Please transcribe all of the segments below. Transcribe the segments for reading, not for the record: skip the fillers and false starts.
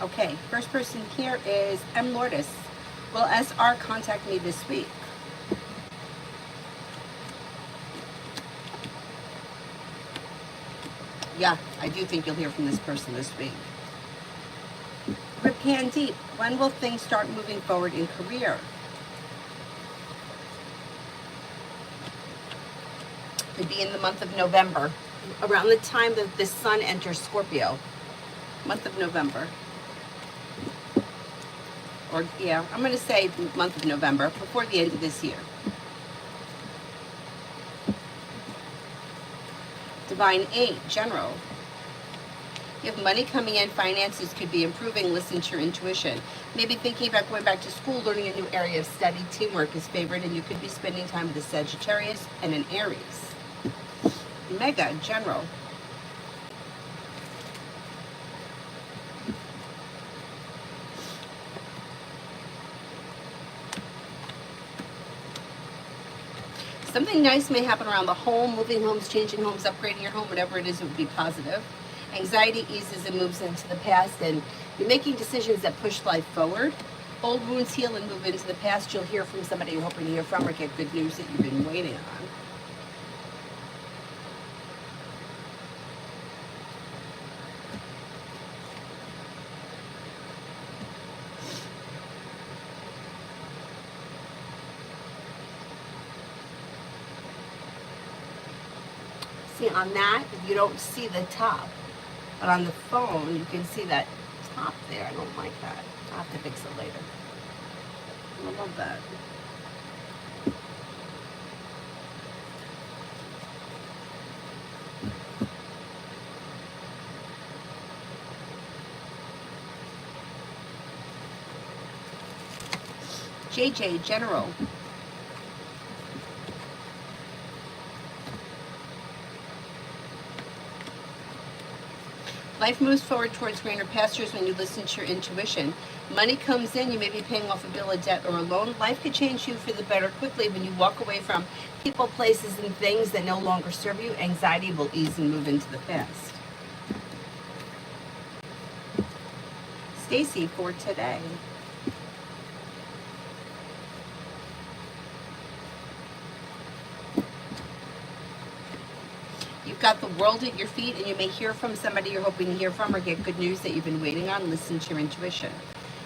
Okay, first person here is M. Lourdes. Will SR contact me this week? Yeah, I do think you'll hear from this person this week. Rip Can Deep. When will things start moving forward in career? Could be in the month of November, around the time that the sun enters Scorpio. Month of November. Or, yeah, I'm going to say month of November, before the end of this year. Divine 8, General. You have money coming in, finances could be improving, listen to your intuition. Maybe thinking about going back to school, learning a new area of study, teamwork is favored, and you could be spending time with a Sagittarius and an Aries. Mega, General. Something nice may happen around the home, moving homes, changing homes, upgrading your home, whatever it is, it would be positive. Anxiety eases and moves into the past, and you're making decisions that push life forward. Old wounds heal and move into the past. You'll hear from somebody you're hoping to hear from, or get good news that you've been waiting on. See, on that, you don't see the top. But on the phone, you can see that top there. I don't like that. I'll have to fix it later. I love that. JJ, General. Life moves forward towards greener pastures when you listen to your intuition. Money comes in, you may be paying off a bill, a debt, or a loan. Life could change you for the better quickly when you walk away from people, places, and things that no longer serve you. Anxiety will ease and move into the past. Stacy, for today. You've got the world at your feet, and you may hear from somebody you're hoping to hear from, or get good news that you've been waiting on. Listen to your intuition.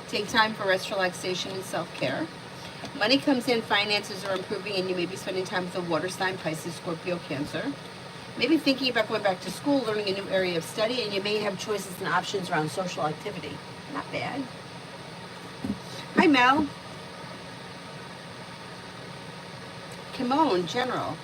Take time for rest, relaxation, and self-care. Money comes in, finances are improving, and you may be spending time with a water sign, Pisces, Scorpio, Cancer. Maybe thinking about going back to school, learning a new area of study, and you may have choices and options around social activity. Not bad. Hi, Mel. Kimon, General.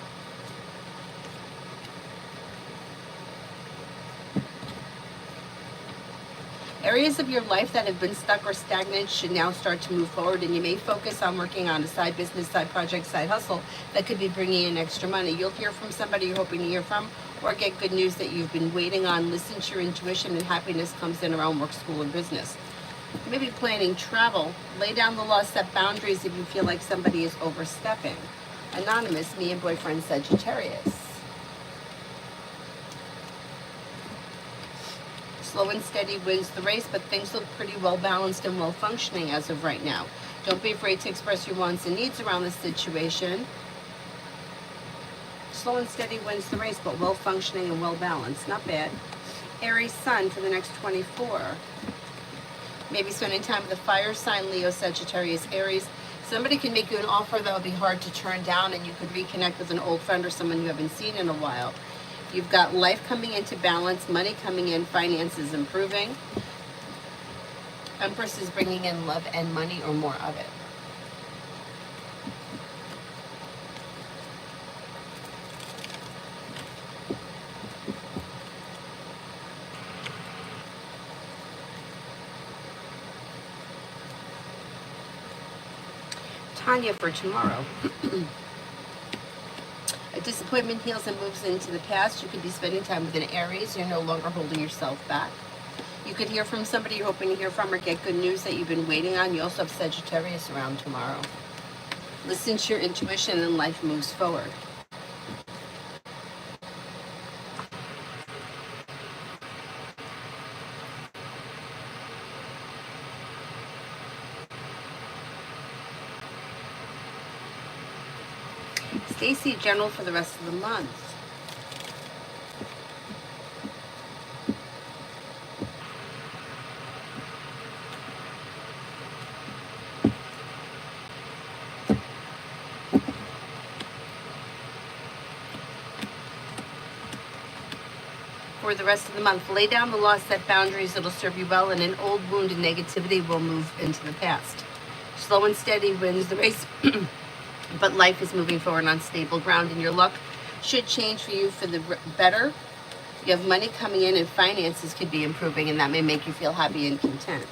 Areas of your life that have been stuck or stagnant should now start to move forward, and you may focus on working on a side business, side project, side hustle that could be bringing in extra money. You'll hear from somebody you're hoping to hear from, or get good news that you've been waiting on. Listen to your intuition, and happiness comes in around work, school, and business. You may be planning travel. Lay down the law, set boundaries if you feel like somebody is overstepping. Anonymous, me and boyfriend Sagittarius. Slow and steady wins the race, but things look pretty well balanced and well functioning as of right now. Don't be afraid to express your wants and needs around this situation. Slow and steady wins the race, but well functioning and well balanced. Not bad. Aries Sun for the next 24. Maybe spending time with a fire sign, Leo, Sagittarius, Aries. Somebody can make you an offer that will be hard to turn down, and you could reconnect with an old friend or someone you haven't seen in a while. You've got life coming into balance, money coming in, finances improving. Empress is bringing in love and money, or more of it. Tanya for tomorrow. A disappointment heals and moves into the past. You could be spending time with an Aries. You're no longer holding yourself back. You could hear from somebody you're hoping to hear from, or get good news that you've been waiting on. You also have Sagittarius around tomorrow. Listen to your intuition, and life moves forward. Stacy, general for the rest of the month. For the rest of the month, lay down the law, set boundaries that'll serve you well, and an old wound and negativity will move into the past. Slow and steady wins the race, but life is moving forward on stable ground, and your luck should change for you for the better. You have money coming in, and finances could be improving, and that may make you feel happy and content.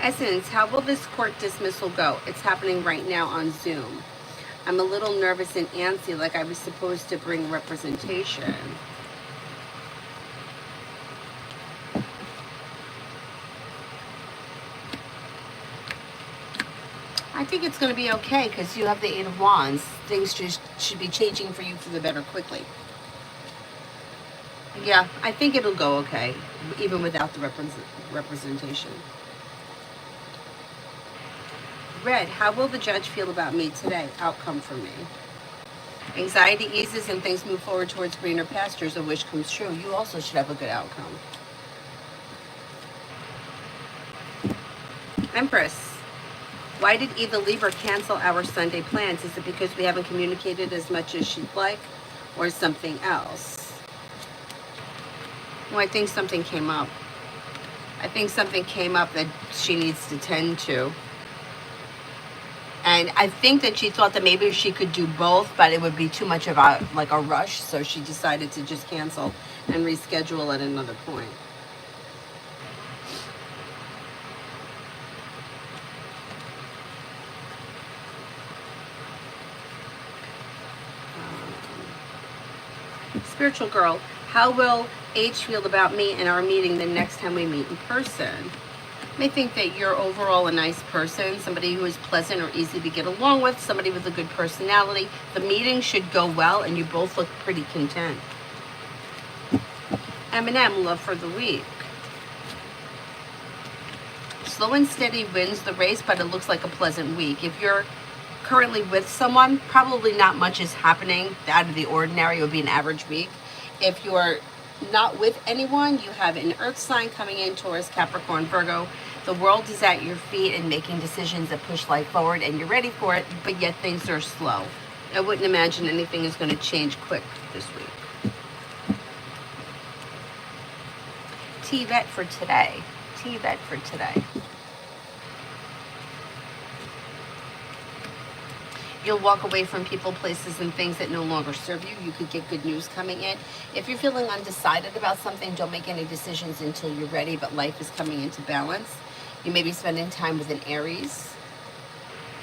Essence, how will this court dismissal go? It's happening right now on Zoom. I'm a little nervous and antsy, like I was supposed to bring representation. I think it's going to be okay because you have the Eight of Wands. Things just should be changing for you for the better quickly. Yeah, I think it'll go okay, even without the representation. Red, how will the judge feel about me today? Outcome for me. Anxiety eases and things move forward towards greener pastures. A wish comes true. You also should have a good outcome. Empress, why did Eva Libra cancel our Sunday plans? Is it because we haven't communicated as much as she'd like, or something else? Well, I think something came up. I think something came up that she needs to tend to. And I think that she thought that maybe she could do both, but it would be too much of a rush, so she decided to just cancel and reschedule at another point. Spiritual girl, how will H feel about me and our meeting the next time we meet in person? May think that you're overall a nice person, somebody who is pleasant or easy to get along with, somebody with a good personality. The meeting should go well, and you both look pretty content. M&M, love for the week. Slow and steady wins the race, but it looks like a pleasant week. If you're currently with someone, probably not much is happening out of the ordinary. It would be an average week. If you're not with anyone, you have an earth sign coming in, Taurus, Capricorn, Virgo. The world is at your feet and making decisions that push life forward, and you're ready for it, but yet things are slow. I wouldn't imagine anything is going to change quick this week. T-Vet for today. T-Vet for today. You'll walk away from people, places, and things that no longer serve you. You could get good news coming in. If you're feeling undecided about something, don't make any decisions until you're ready, but life is coming into balance. You may be spending time with an Aries.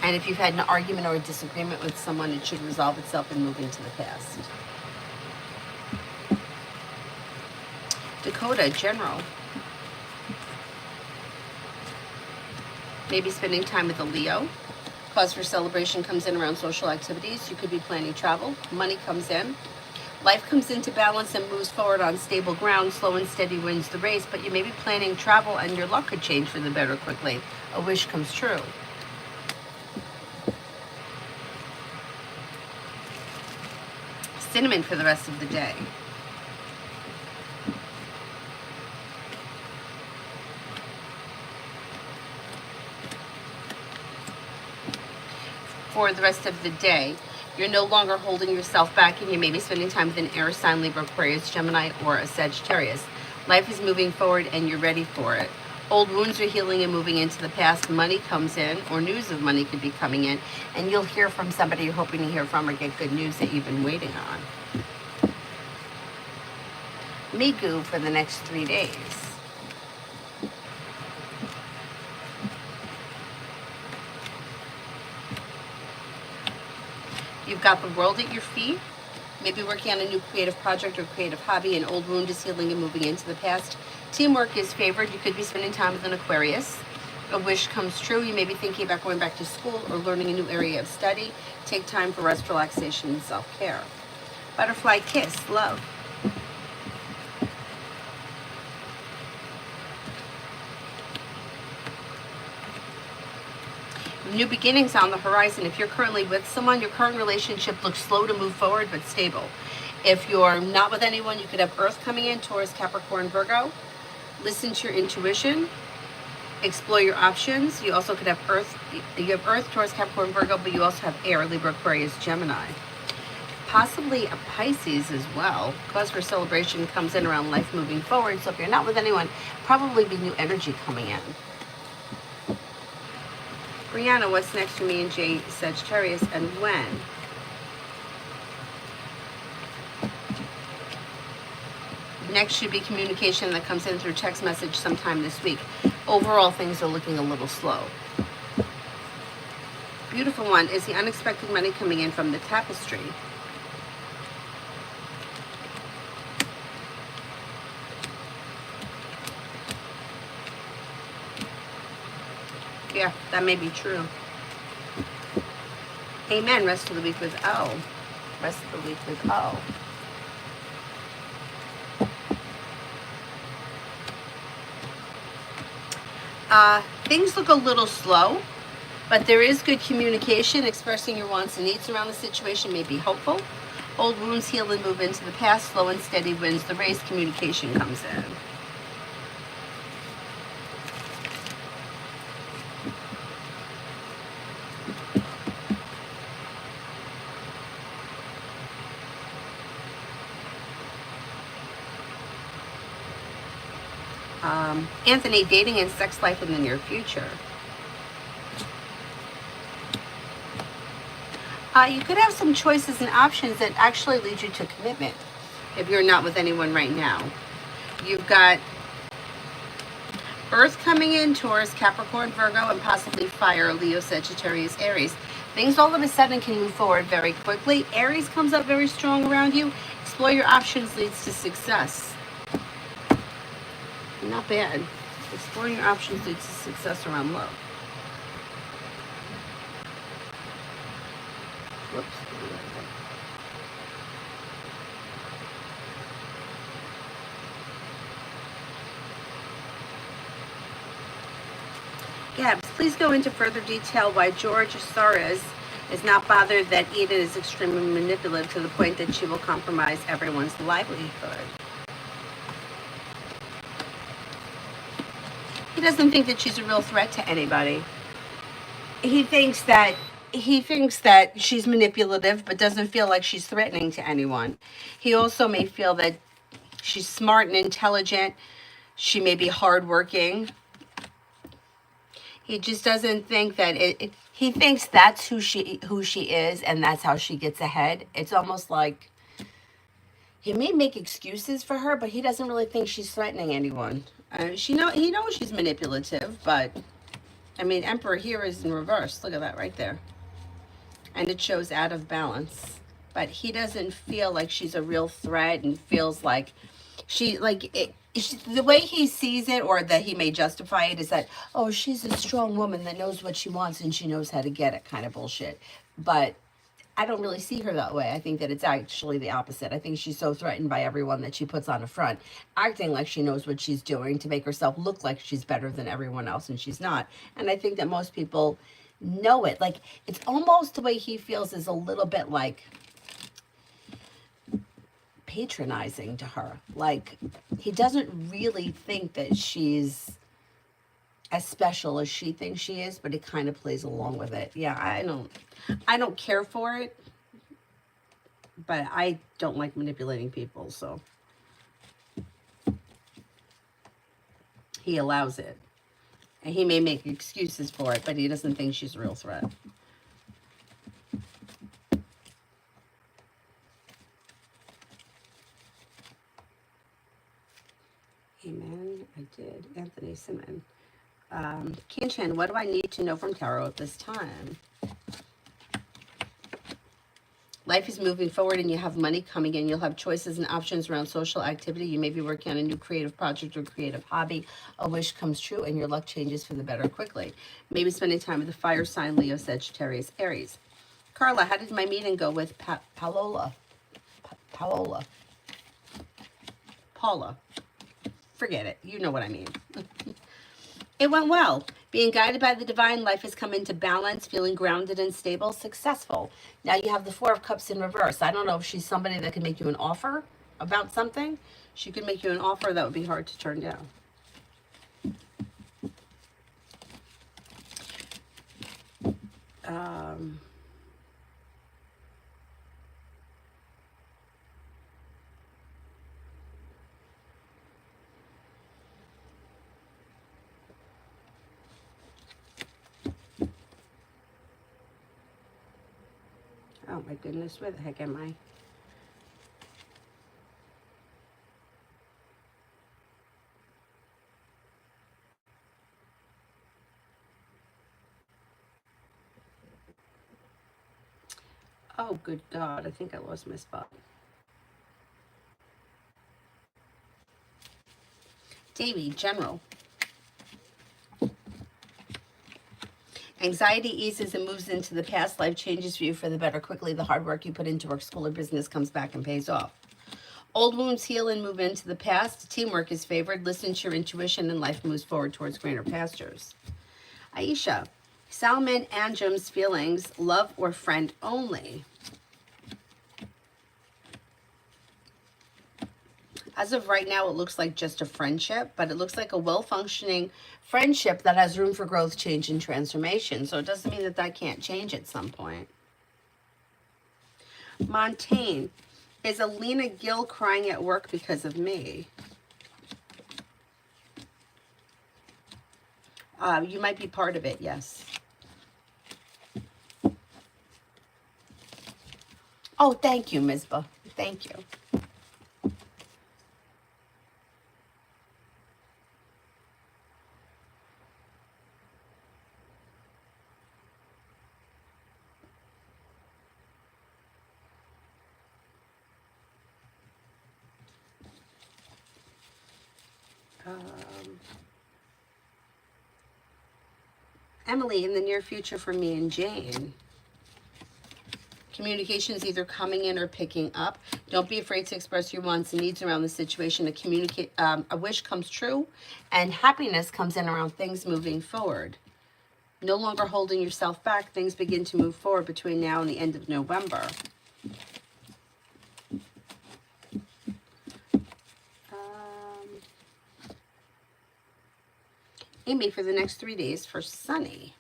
And if you've had an argument or a disagreement with someone, it should resolve itself and move into the past. Dakota, general. Maybe spending time with a Leo. Cause for celebration comes in around social activities. You could be planning travel. Money comes in. Life comes into balance and moves forward on stable ground. Slow and steady wins the race, but you may be planning travel and your luck could change for the better quickly. A wish comes true. Cinnamon for the rest of the day. For the rest of the day, you're no longer holding yourself back, and you may be spending time with an air sign, Libra, Aquarius, Gemini, or a Sagittarius. Life is moving forward and you're ready for it. Old wounds are healing and moving into the past. Money comes in, or news of money could be coming in, and you'll hear from somebody you're hoping to hear from or get good news that you've been waiting on. Migu for the next 3 days. You've got the world at your feet, maybe working on a new creative project or creative hobby. An old wound is healing and moving into the past. Teamwork is favored. You could be spending time with an Aquarius. A wish comes true. You may be thinking about going back to school or learning a new area of study. Take time for rest, relaxation, and self-care. Butterfly kiss, love. New beginnings on the horizon. If you're currently with someone, your current relationship looks slow to move forward but stable. If you're not with anyone, you could have Earth coming in, Taurus, Capricorn, Virgo. Listen to your intuition. Explore your options. You also could have Earth. You have Earth, Taurus, Capricorn, Virgo, but you also have Air, Libra, Aquarius, Gemini. Possibly a Pisces as well. Cause for celebration comes in around life moving forward. So if you're not with anyone, probably be new energy coming in. Brianna, what's next for me and Jay Sagittarius, and when? Next should be communication that comes in through text message sometime this week. Overall, things are looking a little slow. Beautiful one is the unexpected money coming in from the tapestry. Yeah, that may be true. Amen. Rest of the week with O. Rest of the week with O. Things look a little slow, but there is good communication. Expressing your wants and needs around the situation may be helpful. Old wounds heal and move into the past. Slow and steady wins the race. Communication comes in. Anthony, dating and sex life in the near future. You could have some choices and options that actually lead you to commitment if you're not with anyone right now. You've got Earth coming in, Taurus, Capricorn, Virgo, and possibly Fire, Leo, Sagittarius, Aries. Things all of a sudden can move forward very quickly. Aries comes up very strong around you. Explore your options leads to success. Not bad. Exploring your options leads to success around love. Whoops. Gabs, please go into further detail why George Soros is not bothered that Eden is extremely manipulative to the point that she will compromise everyone's livelihood. He doesn't think that she's a real threat to anybody. He thinks that she's manipulative, but doesn't feel like she's threatening to anyone. He also may feel that she's smart and intelligent. She may be hardworking. He just doesn't think that he thinks that's who she is, and that's how she gets ahead. It's almost like he may make excuses for her, but he doesn't really think she's threatening anyone. He knows she's manipulative, but I mean, Emperor here is in reverse. Look at that right there. And it shows out of balance. But he doesn't feel like she's a real threat and feels like the way he sees it, or that he may justify it, is that, oh, she's a strong woman that knows what she wants and she knows how to get it, kind of bullshit. But I don't really see her that way. I think that it's actually the opposite. I think she's so threatened by everyone that she puts on a front, acting like she knows what she's doing to make herself look like she's better than everyone else, and she's not. And I think that most people know it. Like, it's almost the way he feels is a little bit like patronizing to her. Like, he doesn't really think that she's as special as she thinks she is, but he kind of plays along with it. Yeah, I don't care for it, but I don't like manipulating people, so he allows it. And he may make excuses for it, but he doesn't think she's a real threat. Amen. I did. Anthony Simon. Kinchan, what do I need to know from tarot at this time? Life is moving forward and you have money coming in. You'll have choices and options around social activity. You may be working on a new creative project or creative hobby. A wish comes true and your luck changes for the better quickly. Maybe spending time with the fire sign, Leo, Sagittarius, Aries. Carla, how did my meeting go with Paula? Forget it. You know what I mean. It went well. Being guided by the divine, life has come into balance, feeling grounded and stable, successful. Now you have the Four of Cups in reverse. I don't know if she's somebody that can make you an offer about something. She could make you an offer that would be hard to turn down. Oh my goodness, where the heck am I? Oh, good God, I think I lost my spot. Davy, general. Anxiety eases and moves into the past. Life changes for you for the better quickly. The hard work you put into work, school, or business comes back and pays off. Old wounds heal and move into the past. Teamwork is favored. Listen to your intuition and life moves forward towards greener pastures. Aisha, Salman Anjum's feelings, love or friend only. As of right now, it looks like just a friendship, but it looks like a well-functioning friendship that has room for growth, change, and transformation. So it doesn't mean that that can't change at some point. Montaigne, is Alina Gill crying at work because of me? You might be part of it, yes. Oh, thank you, Mizpah. Thank you. Emily, in the near future for me and Jane. Communication is either coming in or picking up. Don't be afraid to express your wants and needs around the situation. A wish comes true, and happiness comes in around things moving forward. No longer holding yourself back. Things begin to move forward between now and the end of November. Amy, for the next 3 days for Sunny.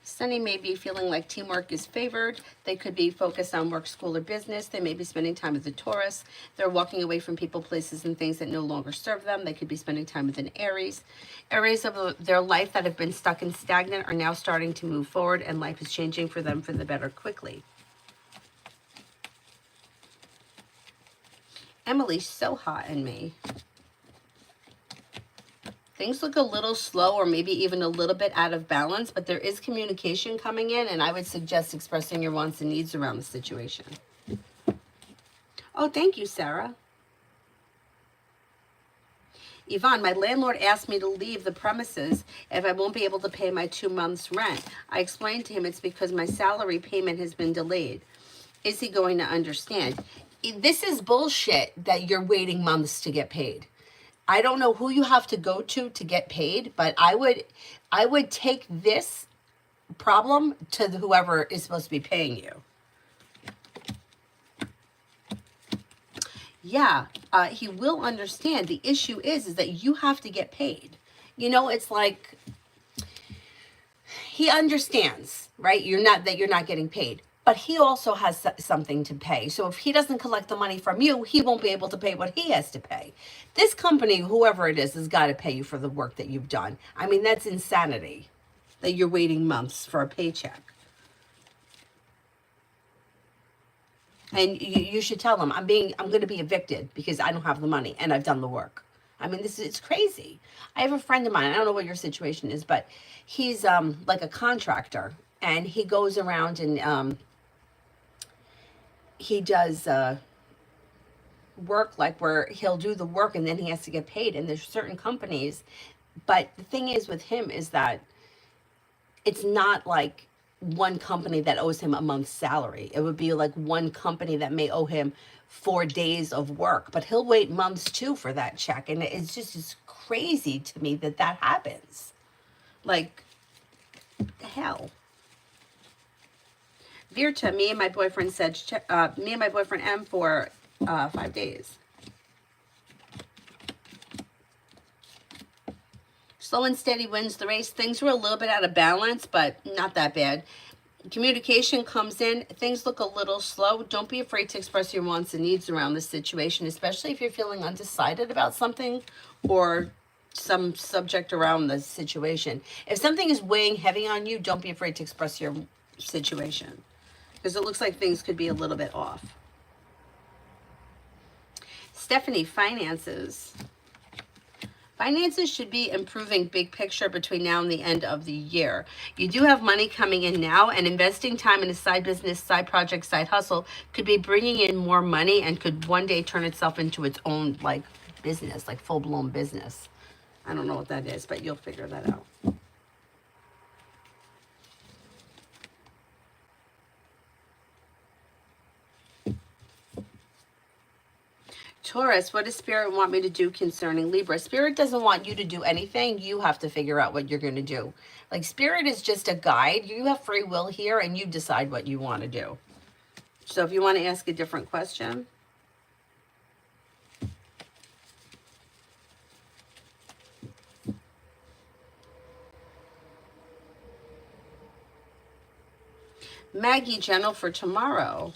Sunny may be feeling like teamwork is favored. They could be focused on work, school, or business. They may be spending time with the Taurus. They're walking away from people, places, and things that no longer serve them. They could be spending time with an Aries. Areas of their life that have been stuck and stagnant are now starting to move forward, and life is changing for them for the better quickly. Emily's so hot in me. Things look a little slow or maybe even a little bit out of balance, but there is communication coming in, and I would suggest expressing your wants and needs around the situation. Oh, thank you, Sarah. Yvonne, my landlord asked me to leave the premises if I won't be able to pay my 2 months' rent. I explained to him it's because my salary payment has been delayed. Is he going to understand? This is bullshit that you're waiting months to get paid. I don't know who you have to go to get paid, but I would take this problem to whoever is supposed to be paying you. Yeah, he will understand. The issue is that you have to get paid. You know, it's like he understands, right? You're not getting paid. But he also has something to pay. So if he doesn't collect the money from you, he won't be able to pay what he has to pay. This company, whoever it is, has got to pay you for the work that you've done. I mean, that's insanity that you're waiting months for a paycheck. And you should tell them, I'm going to be evicted because I don't have the money and I've done the work. I mean, it's crazy. I have a friend of mine. I don't know what your situation is, but he's like a contractor, and he goes around and he does work like where he'll do the work and then he has to get paid. And there's certain companies, but the thing is with him is that it's not like one company that owes him a month's salary. It would be like one company that may owe him 4 days of work, but he'll wait months too for that check. And it's crazy to me that that happens. Like, the hell. Virta, me and my boyfriend said, me and my boyfriend M for 5 days. Slow and steady wins the race. Things were a little bit out of balance, but not that bad. Communication comes in. Things look a little slow. Don't be afraid to express your wants and needs around this situation, especially if you're feeling undecided about something or some subject around the situation. If something is weighing heavy on you, don't be afraid to express your situation, because it looks like things could be a little bit off. Stephanie, finances. Finances should be improving big picture between now and the end of the year. You do have money coming in now, and investing time in a side business, side project, side hustle could be bringing in more money and could one day turn itself into its own like business, like full-blown business. I don't know what that is, but you'll figure that out. Taurus, what does Spirit want me to do concerning Libra? Spirit doesn't want you to do anything. You have to figure out what you're going to do. Like, Spirit is just a guide. You have free will here, and you decide what you want to do. So if you want to ask a different question. Maggie, general for tomorrow.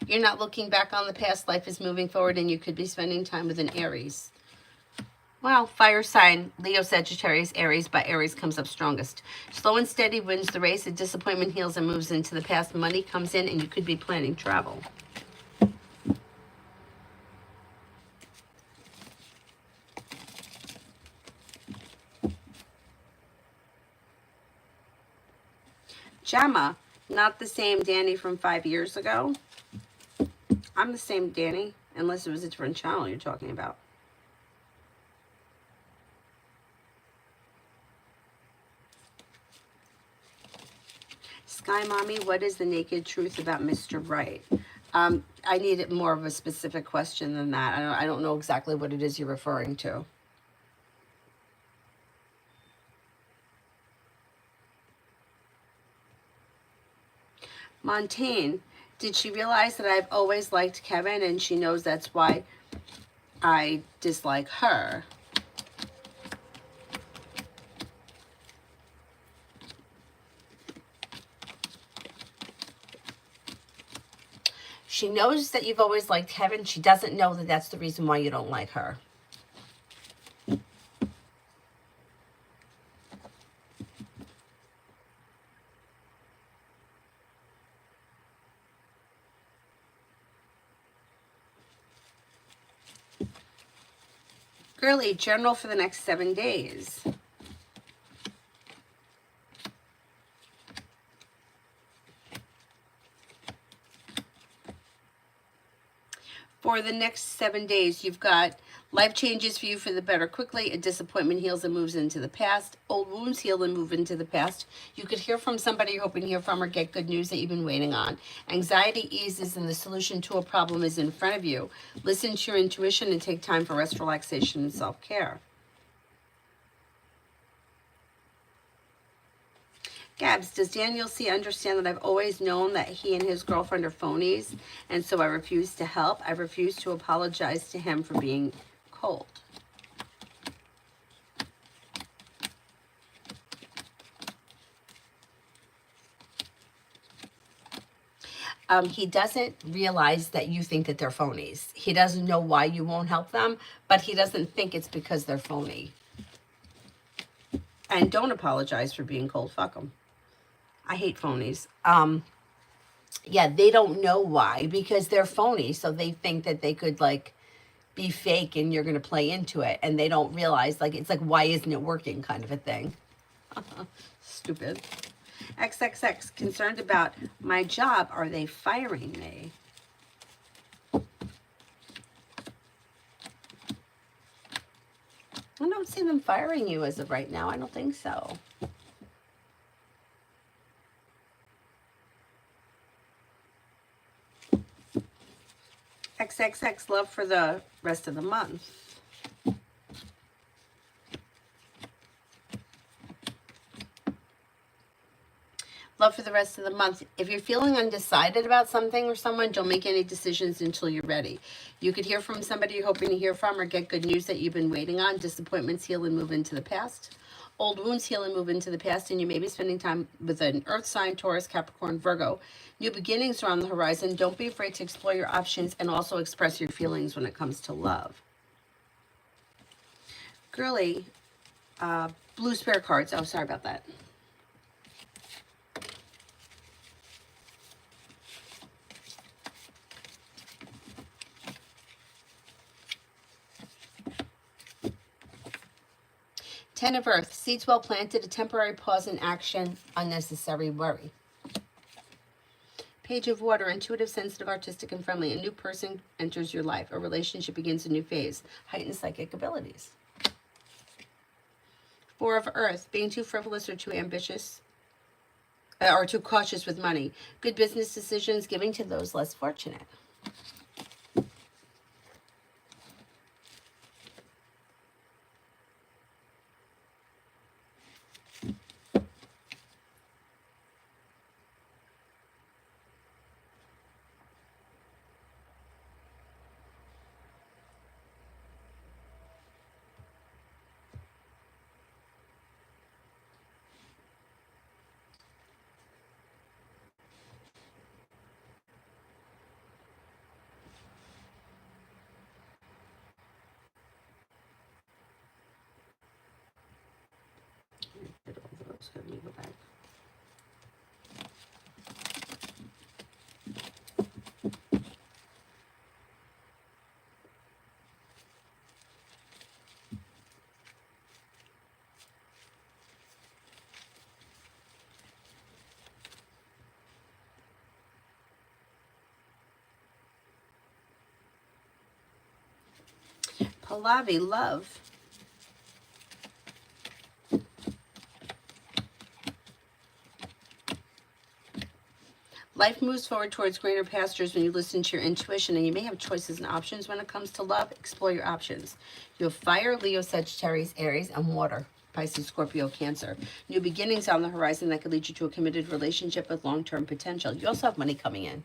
You're not looking back on the past. Life is moving forward, and you could be spending time with an Aries. Well, fire sign, Leo, Sagittarius, Aries, but Aries comes up strongest. Slow and steady wins the race. A disappointment heals and moves into the past. Money comes in, and you could be planning travel. Gemma, not the same Danny from 5 years ago. I'm the same Danny, unless it was a different channel you're talking about. Sky Mommy, what is the naked truth about Mr. Bright? I need more of a specific question than that. I don't know exactly what it is you're referring to. Montaigne, did she realize that I've always liked Kevin and she knows that's why I dislike her? She knows that you've always liked Kevin. She doesn't know that that's the reason why you don't like her. Girly, general for the next 7 days. For the next 7 days, you've got life changes for you for the better quickly. A disappointment heals and moves into the past. Old wounds heal and move into the past. You could hear from somebody you're hoping to hear from or get good news that you've been waiting on. Anxiety eases and the solution to a problem is in front of you. Listen to your intuition and take time for rest, relaxation, and self-care. Gabs, does Daniel C. understand that I've always known that he and his girlfriend are phonies, and so I refuse to help? I refuse to apologize to him for being cold. He doesn't realize that you think that they're phonies. He doesn't know why you won't help them, but he doesn't think it's because they're phony. And don't apologize for being cold. Fuck them. I hate phonies. Yeah, they don't know why, because they're phony. So they think that they could like be fake and you're going to play into it. And they don't realize, like, it's like, why isn't it working kind of a thing. Stupid. XXX, concerned about my job. Are they firing me? I don't see them firing you as of right now. I don't think so. XXX, love for the rest of the month. Love for the rest of the month. If you're feeling undecided about something or someone, don't make any decisions until you're ready. You could hear from somebody you're hoping to hear from or get good news that you've been waiting on. Disappointments heal and move into the past. Old wounds heal and move into the past, and you may be spending time with an earth sign, Taurus, Capricorn, Virgo. New beginnings are on the horizon. Don't be afraid to explore your options and also express your feelings when it comes to love. Girly, blue spare cards. Oh, sorry about that. Ten of Earth, seeds well planted, a temporary pause in action, unnecessary worry. Page of Water, intuitive, sensitive, artistic, and friendly. A new person enters your life. A relationship begins a new phase. Heightened psychic abilities. Four of Earth, being too frivolous or too ambitious, or too cautious with money. Good business decisions, giving to those less fortunate. Get all those, let me go back. Pallavi, love. Life moves forward towards greener pastures when you listen to your intuition, and you may have choices and options when it comes to love. Explore your options. You have fire, Leo, Sagittarius, Aries, and water, Pisces, Scorpio, Cancer. New beginnings on the horizon that could lead you to a committed relationship with long-term potential. You also have money coming in.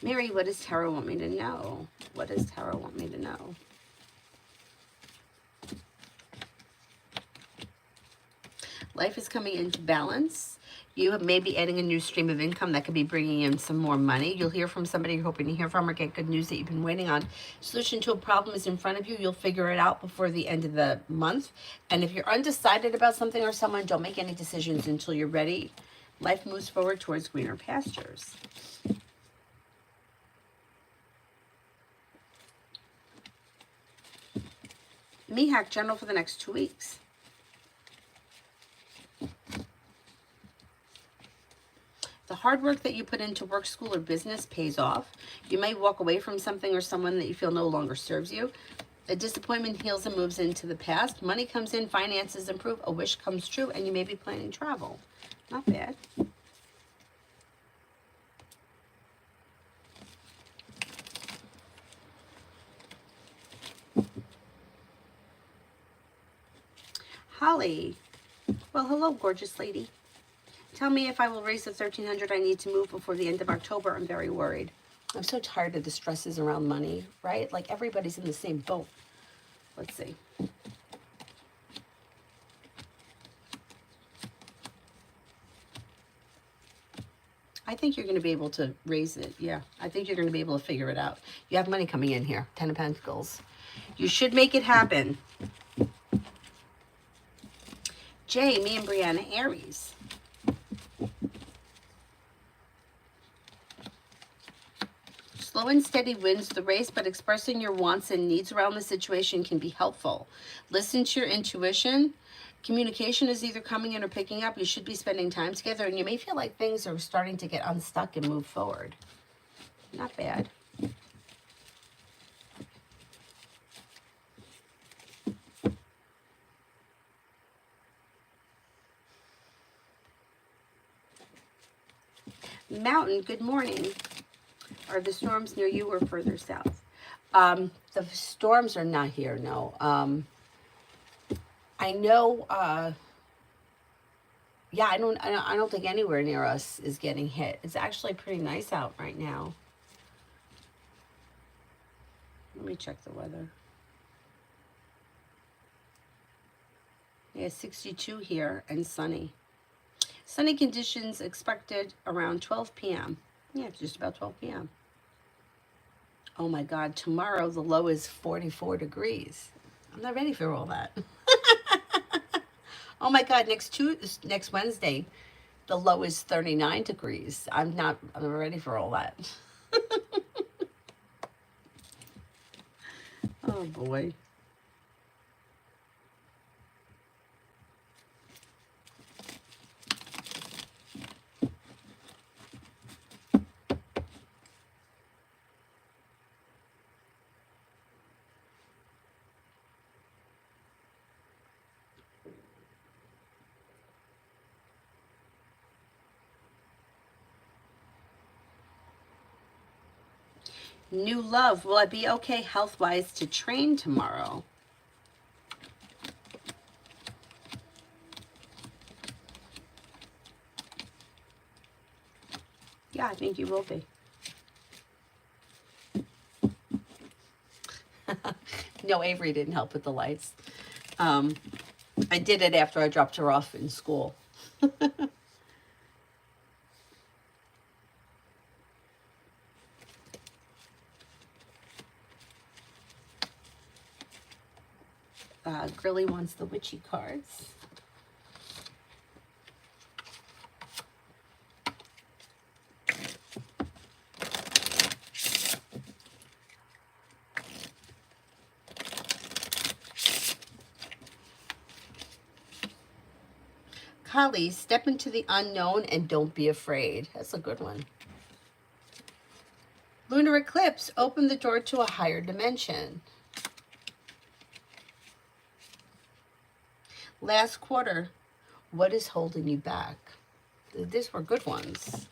Mary, what does Tarot want me to know? What does Tarot want me to know? Life is coming into balance. You may be adding a new stream of income that could be bringing in some more money. You'll hear from somebody you're hoping to hear from or get good news that you've been waiting on. Solution to a problem is in front of you. You'll figure it out before the end of the month. And if you're undecided about something or someone, don't make any decisions until you're ready. Life moves forward towards greener pastures. Mihak, general for the next 2 weeks. The hard work that you put into work, school, or business pays off. You may walk away from something or someone that you feel no longer serves you. A disappointment heals and moves into the past. Money comes in, finances improve, a wish comes true, and you may be planning travel. Not bad. Holly. Well, hello, gorgeous lady. Tell me if I will raise the 1,300 I need to move before the end of October. I'm very worried. I'm so tired of the stresses around money, right? Like everybody's in the same boat. Let's see. I think you're going to be able to raise it. Yeah, I think you're going to be able to figure it out. You have money coming in here. 10 of Pentacles. You should make it happen. Jay, me and Brianna, Aries. Slow and steady wins the race, but expressing your wants and needs around the situation can be helpful. Listen to your intuition Communication is either coming in or picking up. You should be spending time together, and you may feel like things are starting to get unstuck and move forward. Not bad. Mountain, good morning. Are the storms near you or further south? The storms are not here, no. I know, yeah, I don't think anywhere near us is getting hit. It's actually pretty nice out right now. Let me check the weather. Yeah, 62 here and sunny. Sunny conditions expected around 12 p.m. Yeah, just about 12 p.m. Oh my God, tomorrow the low is 44 degrees. I'm not ready for all that. Oh my God, next Wednesday, the low is 39 degrees. I'm ready for all that. Oh boy. New love, will I be okay health-wise to train tomorrow? Yeah, I think you will be. No, Avery didn't help with the lights. I did it after I dropped her off in school. Grilly wants the witchy cards. Kali, step into the unknown and don't be afraid. That's a good one. Lunar eclipse, open the door to a higher dimension. Last quarter, what is holding you back? These were good ones.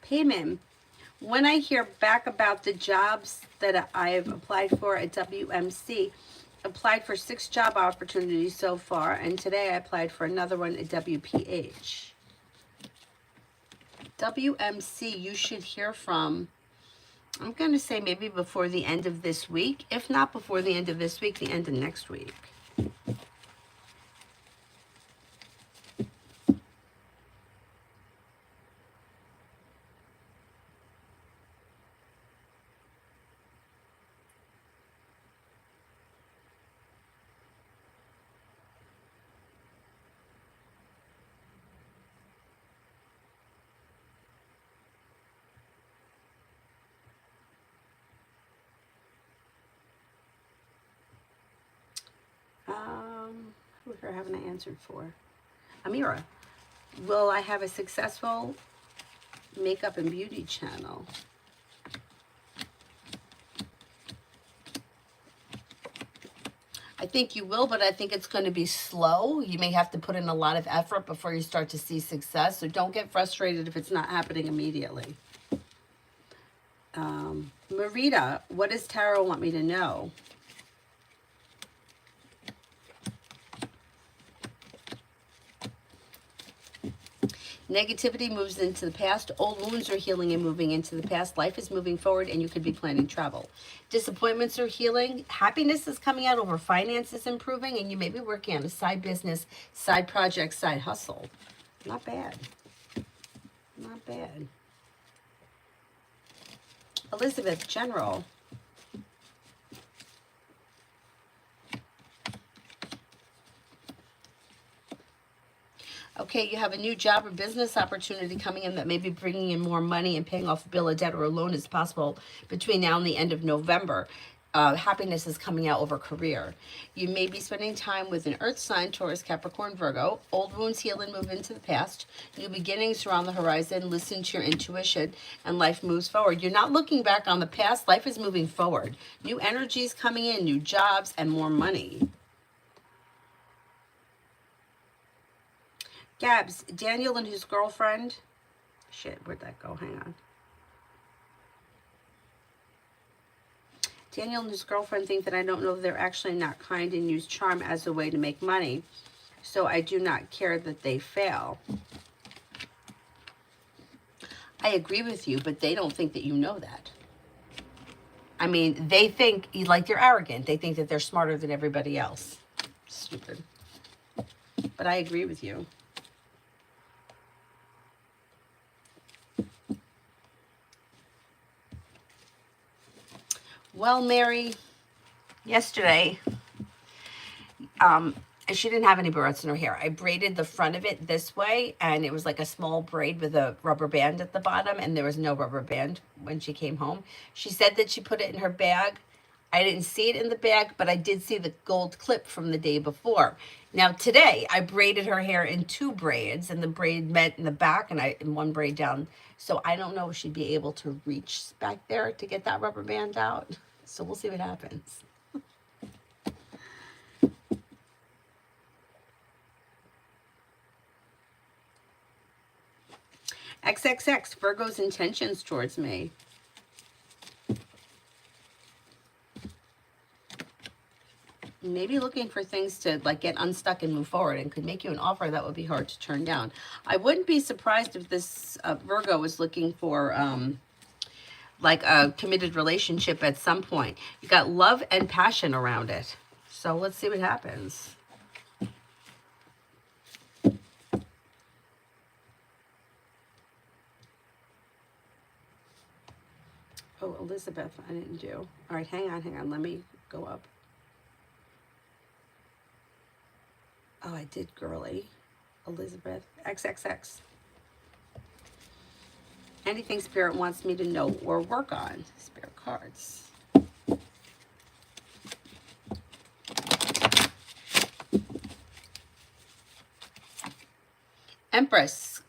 Payment. When I hear back about the jobs that I have applied for at WMC, applied for 6 job opportunities so far, and today I applied for another one at WPH. WMC, you should hear from, I'm going to say maybe before the end of this week. If not before the end of this week, the end of next week. Who haven't I answered for? Amira, will I have a successful makeup and beauty channel? I think you will, but I think it's going to be slow. You may have to put in a lot of effort before you start to see success. So don't get frustrated if it's not happening immediately. Marita, what does Tarot want me to know? Negativity moves into the past. Old wounds are healing and moving into the past. Life is moving forward and you could be planning travel. Disappointments are healing. Happiness is coming out over finances improving, and you may be working on a side business, side project, side hustle. Not bad. Not bad. Elizabeth, general. Okay, you have a new job or business opportunity coming in that may be bringing in more money and paying off a bill of debt or a loan is possible between now and the end of November. Happiness is coming out over career. You may be spending time with an earth sign, Taurus, Capricorn, Virgo. Old wounds heal and move into the past. New beginnings are on the horizon. Listen to your intuition and life moves forward. You're not looking back on the past. Life is moving forward. New energies coming in, new jobs, and more money. Gabs, Daniel and his girlfriend. Shit, where'd that go? Hang on. Daniel and his girlfriend think that I don't know they're actually not kind and use charm as a way to make money. So I do not care that they fail. I agree with you, but they don't think that you know that. I mean, they think like you're arrogant. They think that they're smarter than everybody else. Stupid. But I agree with you. Well, Mary, yesterday, she didn't have any barrettes in her hair. I braided the front of it this way, and it was like a small braid with a rubber band at the bottom, and there was no rubber band when she came home. She said that she put it in her bag. I didn't see it in the bag, but I did see the gold clip from the day before. Now, today, I braided her hair in 2 braids, and the braid met in the back, and one braid down. So I don't know if she'd be able to reach back there to get that rubber band out. So we'll see what happens. XXX, Virgo's intentions towards me. Maybe looking for things to like get unstuck and move forward, and could make you an offer that would be hard to turn down. I wouldn't be surprised if this Virgo was looking for like a committed relationship at some point. You got love and passion around it. So let's see what happens. Oh, Elizabeth, I didn't do. All right, hang on. Let me go up. Oh, I did girly. Elizabeth, XXX. Anything Spirit wants me to know or work on. Spirit cards. Empress,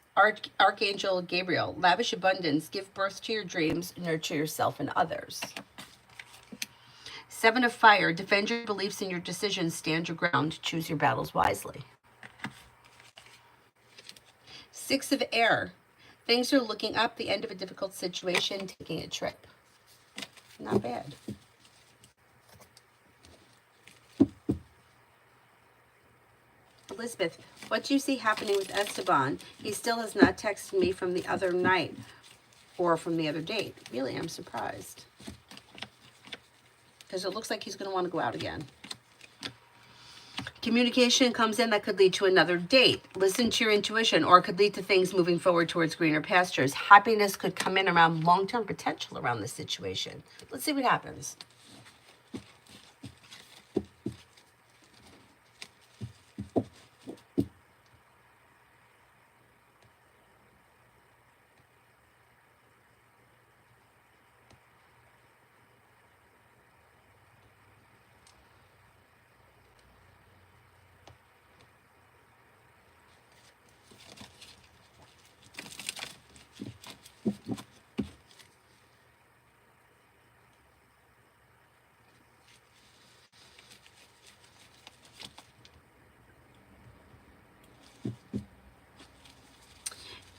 Archangel Gabriel. Lavish abundance. Give birth to your dreams. Nurture yourself and others. 7 of Fire. Defend your beliefs and your decisions. Stand your ground. Choose your battles wisely. 6 of Air. Things are looking up. The end of a difficult situation. Taking a trip. Not bad. Elizabeth, what do you see happening with Esteban? He still has not texted me from the other night or from the other date. Really, I'm surprised. Because it looks like he's going to want to go out again. Communication comes in that could lead to another date. Listen to your intuition, or it could lead to things moving forward towards greener pastures. Happiness could come in around long-term potential around this situation. Let's see what happens.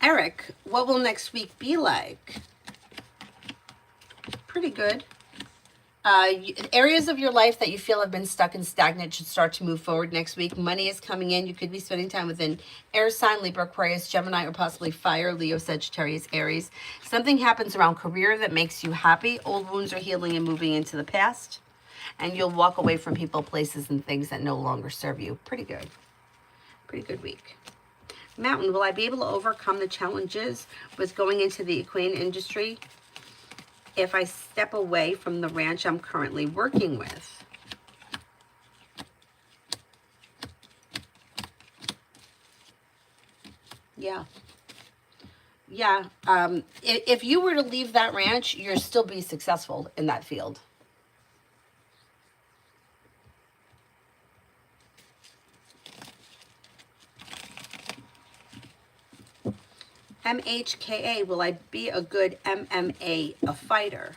Eric, what will next week be like? Pretty good. Areas of your life that you feel have been stuck and stagnant should start to move forward next week. Money is coming in. You could be spending time with an air sign, Libra, Aquarius, Gemini, or possibly fire, Leo, Sagittarius, Aries. Something happens around career that makes you happy. Old wounds are healing and moving into the past. And you'll walk away from people, places, and things that no longer serve you. Pretty good. Pretty good week. Mountain, will I be able to overcome the challenges with going into the equine industry if I step away from the ranch I'm currently working with? Yeah. Yeah. If you were to leave that ranch, you'll still be successful in that field. MHKA, will I be a good MMA, a fighter?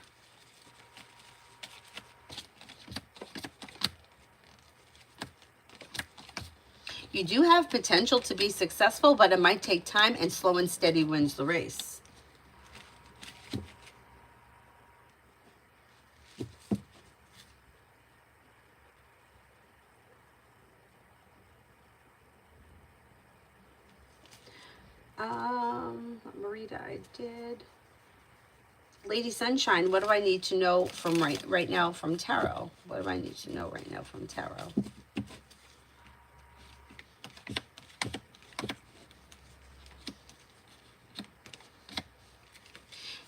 You do have potential to be successful, but it might take time, and slow and steady wins the race. Marita, I did. Lady Sunshine, what do I need to know from right now from tarot? What do I need to know right now from tarot?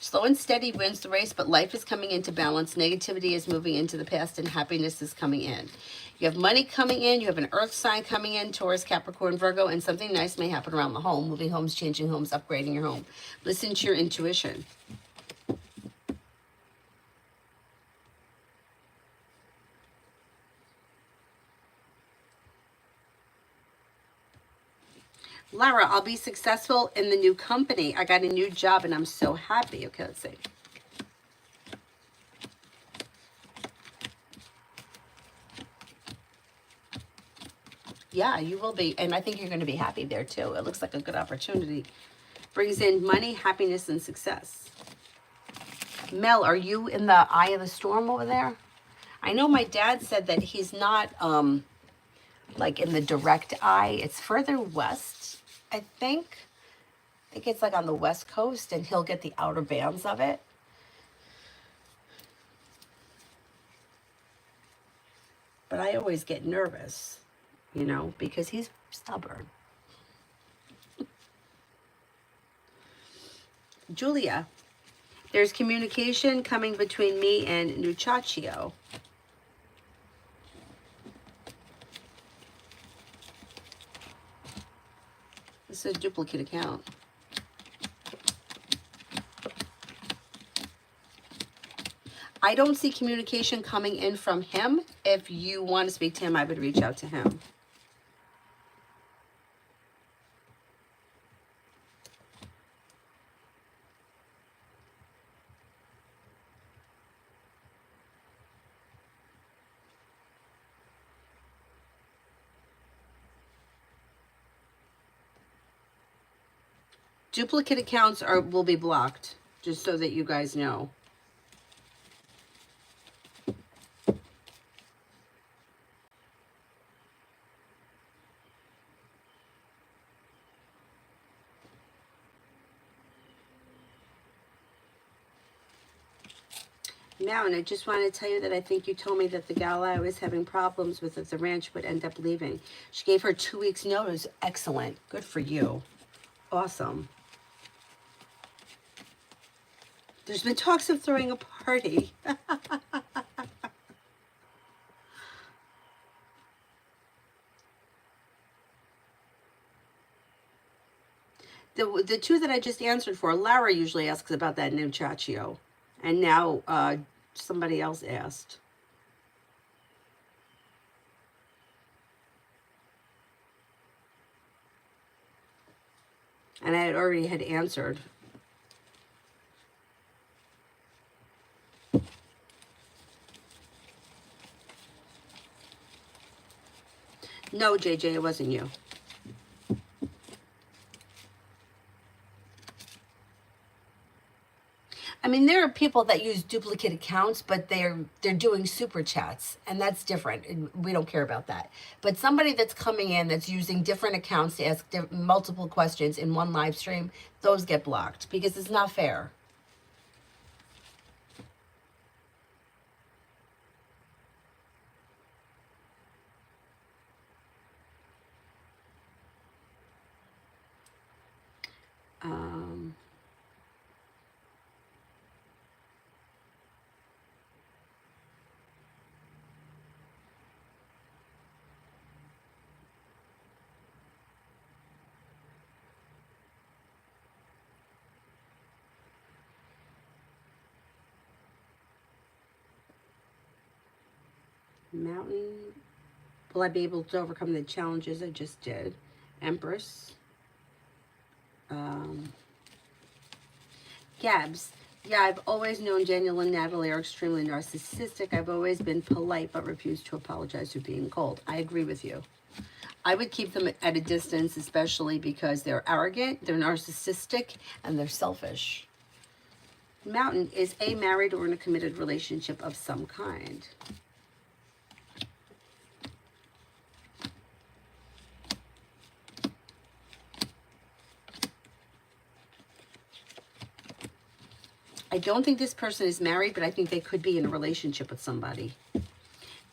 Slow and steady wins the race, but life is coming into balance. Negativity is moving into the past, and happiness is coming in. You have money coming in. You have an earth sign coming in, Taurus, Capricorn, Virgo, and something nice may happen around the home. Moving homes, changing homes, upgrading your home. Listen to your intuition. Lara, I'll be successful in the new company. I got a new job and I'm so happy. Okay, let's see. Yeah, you will be. And I think you're going to be happy there too. It looks like a good opportunity. Brings in money, happiness, and success. Mel, are you in the eye of the storm over there? I know my dad said that he's not like in the direct eye. It's further west, I think. I think it's like on the west coast, and he'll get the outer bands of it. But I always get nervous, you know, because he's stubborn. Julia, there's communication coming between me and Nucaccio. This is a duplicate account. I don't see communication coming in from him. If you want to speak to him, I would reach out to him. Duplicate accounts will be blocked, just so that you guys know. Now, and I just want to tell you that I think you told me that the gal I was having problems with at the ranch would end up leaving. She gave her 2 weeks notice. Excellent. Good for you. Awesome. There's been talks of throwing a party. The two that I just answered for, Lara usually asks about that new Chachio. And now somebody else asked. And I already had answered. No, JJ, it wasn't you. I mean, there are people that use duplicate accounts, but they're doing super chats, and that's different. And we don't care about that. But somebody that's coming in that's using different accounts to ask multiple questions in one live stream, those get blocked because it's not fair. Mountain. Will I be able to overcome the challenges I just did? Empress. Gabs. Yeah, I've always known Daniel and Natalie are extremely narcissistic. I've always been polite but refused to apologize for being cold. I agree with you. I would keep them at a distance, especially because they're arrogant, they're narcissistic, and they're selfish. Mountain is a married or in a committed relationship of some kind. I don't think this person is married, but I think they could be in a relationship with somebody.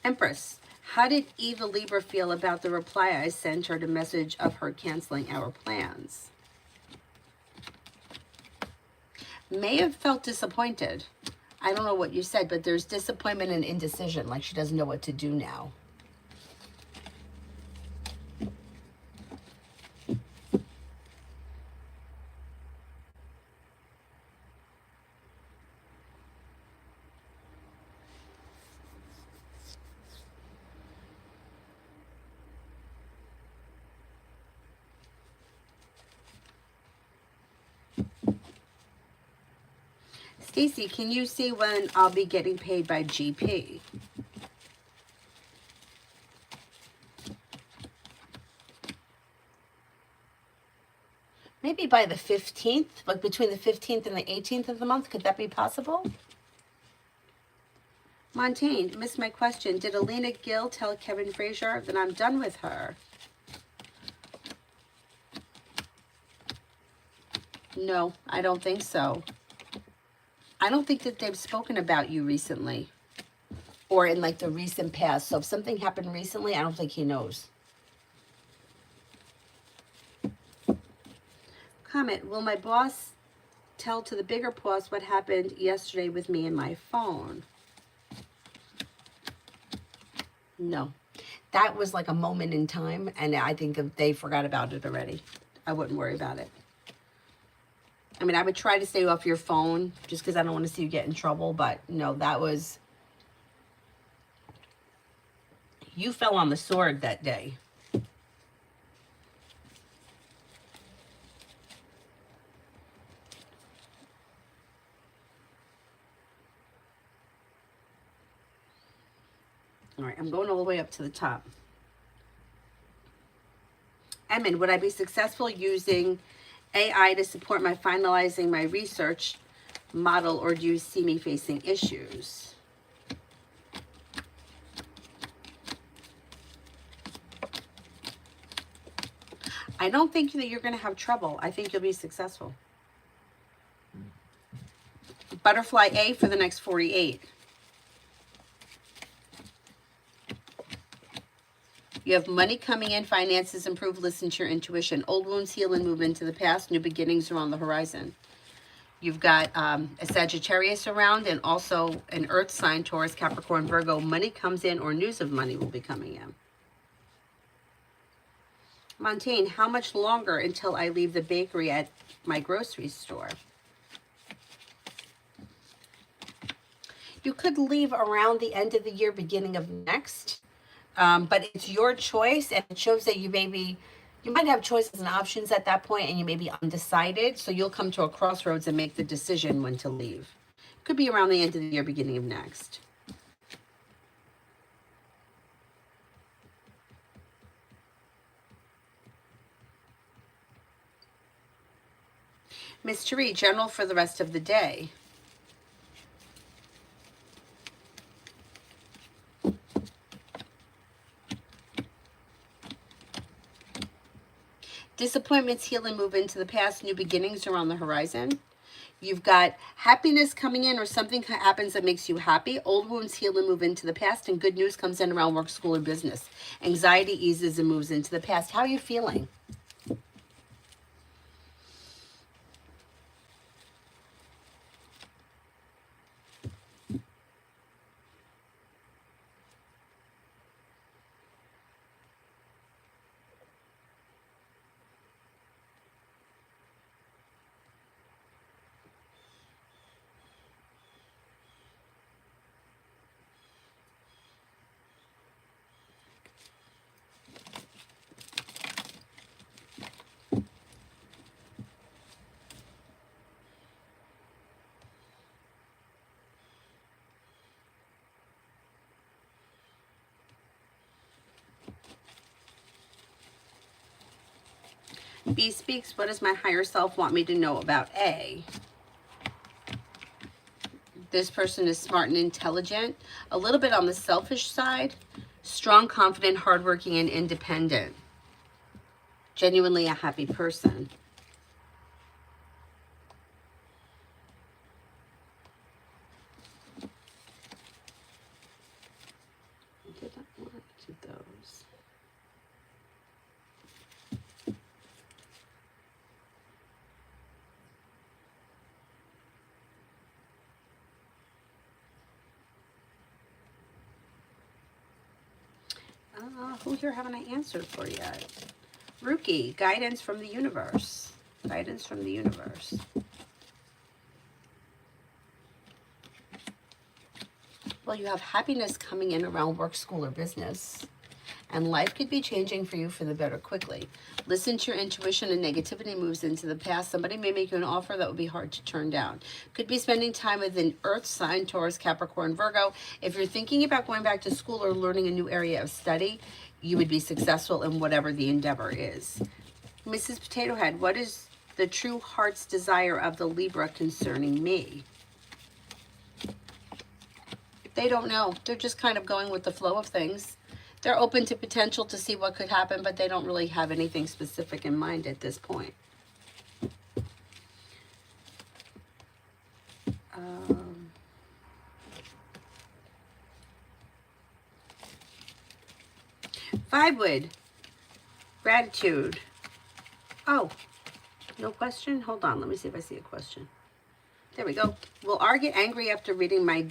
Empress, how did Eva Libra feel about the reply I sent her to message of her canceling our plans? May have felt disappointed. I don't know what you said, but there's disappointment and indecision, like she doesn't know what to do now. Stacy, can you see when I'll be getting paid by GP? Maybe by the 15th, like between the 15th and the 18th of the month. Could that be possible? Montaigne, missed my question. Did Alina Gill tell Kevin Frazier that I'm done with her? No, I don't think so. I don't think that they've spoken about you recently or in like the recent past. So if something happened recently, I don't think he knows. Comment, will my boss tell to the bigger boss what happened yesterday with me and my phone? No. That was like a moment in time, and I think they forgot about it already. I wouldn't worry about it. I mean, I would try to stay off your phone just because I don't want to see you get in trouble. But no, that was... You fell on the sword that day. All right, I'm going all the way up to the top. Emin, would I be successful using AI to support my finalizing my research model, or do you see me facing issues? I don't think that you're going to have trouble. I think you'll be successful. Butterfly A for the next 48. You have money coming in, finances improve, listen to your intuition. Old wounds heal and move into the past. New beginnings are on the horizon. You've got a Sagittarius around and also an earth sign, Taurus, Capricorn, Virgo. Money comes in, or news of money will be coming in. Montaigne, how much longer until I leave the bakery at my grocery store? You could leave around the end of the year, beginning of next. But it's your choice, and it shows that you might have choices and options at that point, and you may be undecided. So you'll come to a crossroads and make the decision when to leave. Could be around the end of the year, beginning of next. Mystery, general for the rest of the day. Disappointments heal and move into the past. New beginnings are on the horizon. You've got happiness coming in, or something happens that makes you happy. Old wounds heal and move into the past, and good news comes in around work, school, or business. Anxiety eases and moves into the past. How are you feeling? B speaks, what does my higher self want me to know about A? This person is smart and intelligent, a little bit on the selfish side, strong, confident, hardworking, and independent. Genuinely a happy person. Did I want to do those? Who here haven't I answered for yet? Rookie, guidance from the universe. Guidance from the universe. Well, you have happiness coming in around work, school, or business. And life could be changing for you for the better quickly. Listen to your intuition, and negativity moves into the past. Somebody may make you an offer that would be hard to turn down. Could be spending time with an earth sign, Taurus, Capricorn, Virgo. If you're thinking about going back to school or learning a new area of study, you would be successful in whatever the endeavor is. Mrs. Potato Head, what is the true heart's desire of the Libra concerning me? They don't know. They're just kind of going with the flow of things. They're open to potential to see what could happen, but they don't really have anything specific in mind at this point. Vibewood. Gratitude. Oh, no question? Hold on. Let me see if I see a question. There we go. Will R get angry after reading my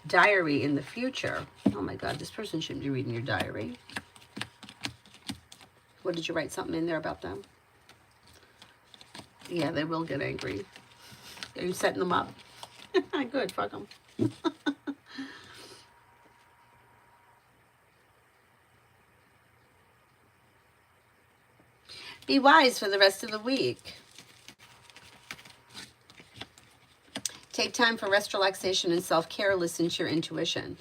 diary in the future? Oh my God, this person shouldn't be reading your diary. What, did you write something in there about them? Yeah, they will get angry. Are you setting them up? Good, fuck them. Be wise for the rest of the week. Take time for rest, relaxation, and self-care. Listen to your intuition.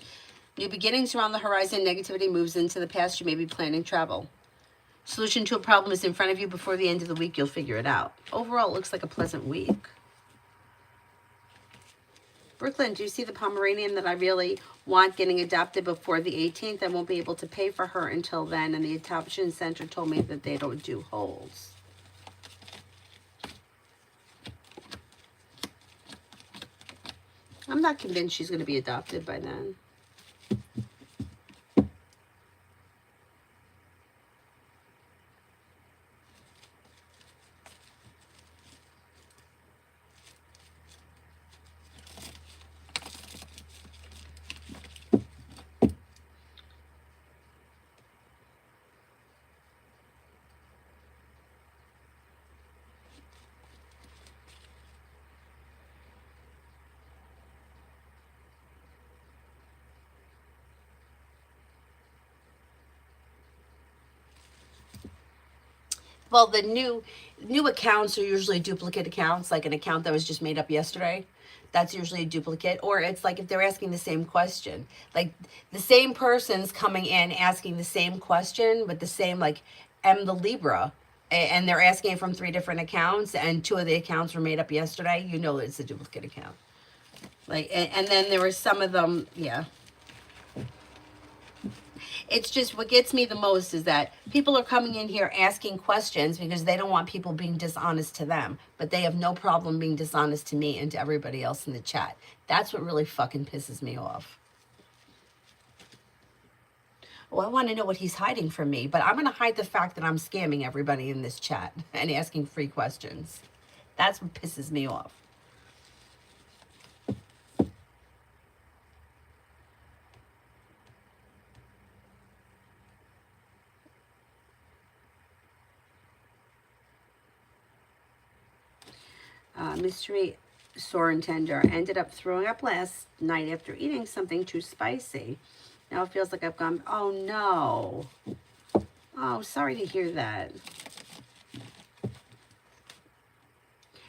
New beginnings are on the horizon. Negativity moves into the past. You may be planning travel. Solution to a problem is in front of you. Before the end of the week, you'll figure it out. Overall, it looks like a pleasant week. Brooklyn, do you see the Pomeranian that I really want getting adopted before the 18th? I won't be able to pay for her until then, and the adoption center told me that they don't do holds. I'm not convinced she's going to be adopted by then. Well, the new accounts are usually duplicate accounts, like an account that was just made up yesterday. That's usually a duplicate. Or it's like if they're asking the same question. Like the same person's coming in asking the same question with the same, like, M the Libra. And they're asking it from 3 different accounts, and 2 of the accounts were made up yesterday. You know it's a duplicate account. Like, and then there were some of them, yeah. It's just what gets me the most is that people are coming in here asking questions because they don't want people being dishonest to them, but they have no problem being dishonest to me and to everybody else in the chat. That's what really fucking pisses me off. Oh, I want to know what he's hiding from me, but I'm going to hide the fact that I'm scamming everybody in this chat and asking free questions. That's what pisses me off. Mystery Soren Tender ended up throwing up last night after eating something too spicy. Now it feels like I've gone, oh no. Oh, sorry to hear that.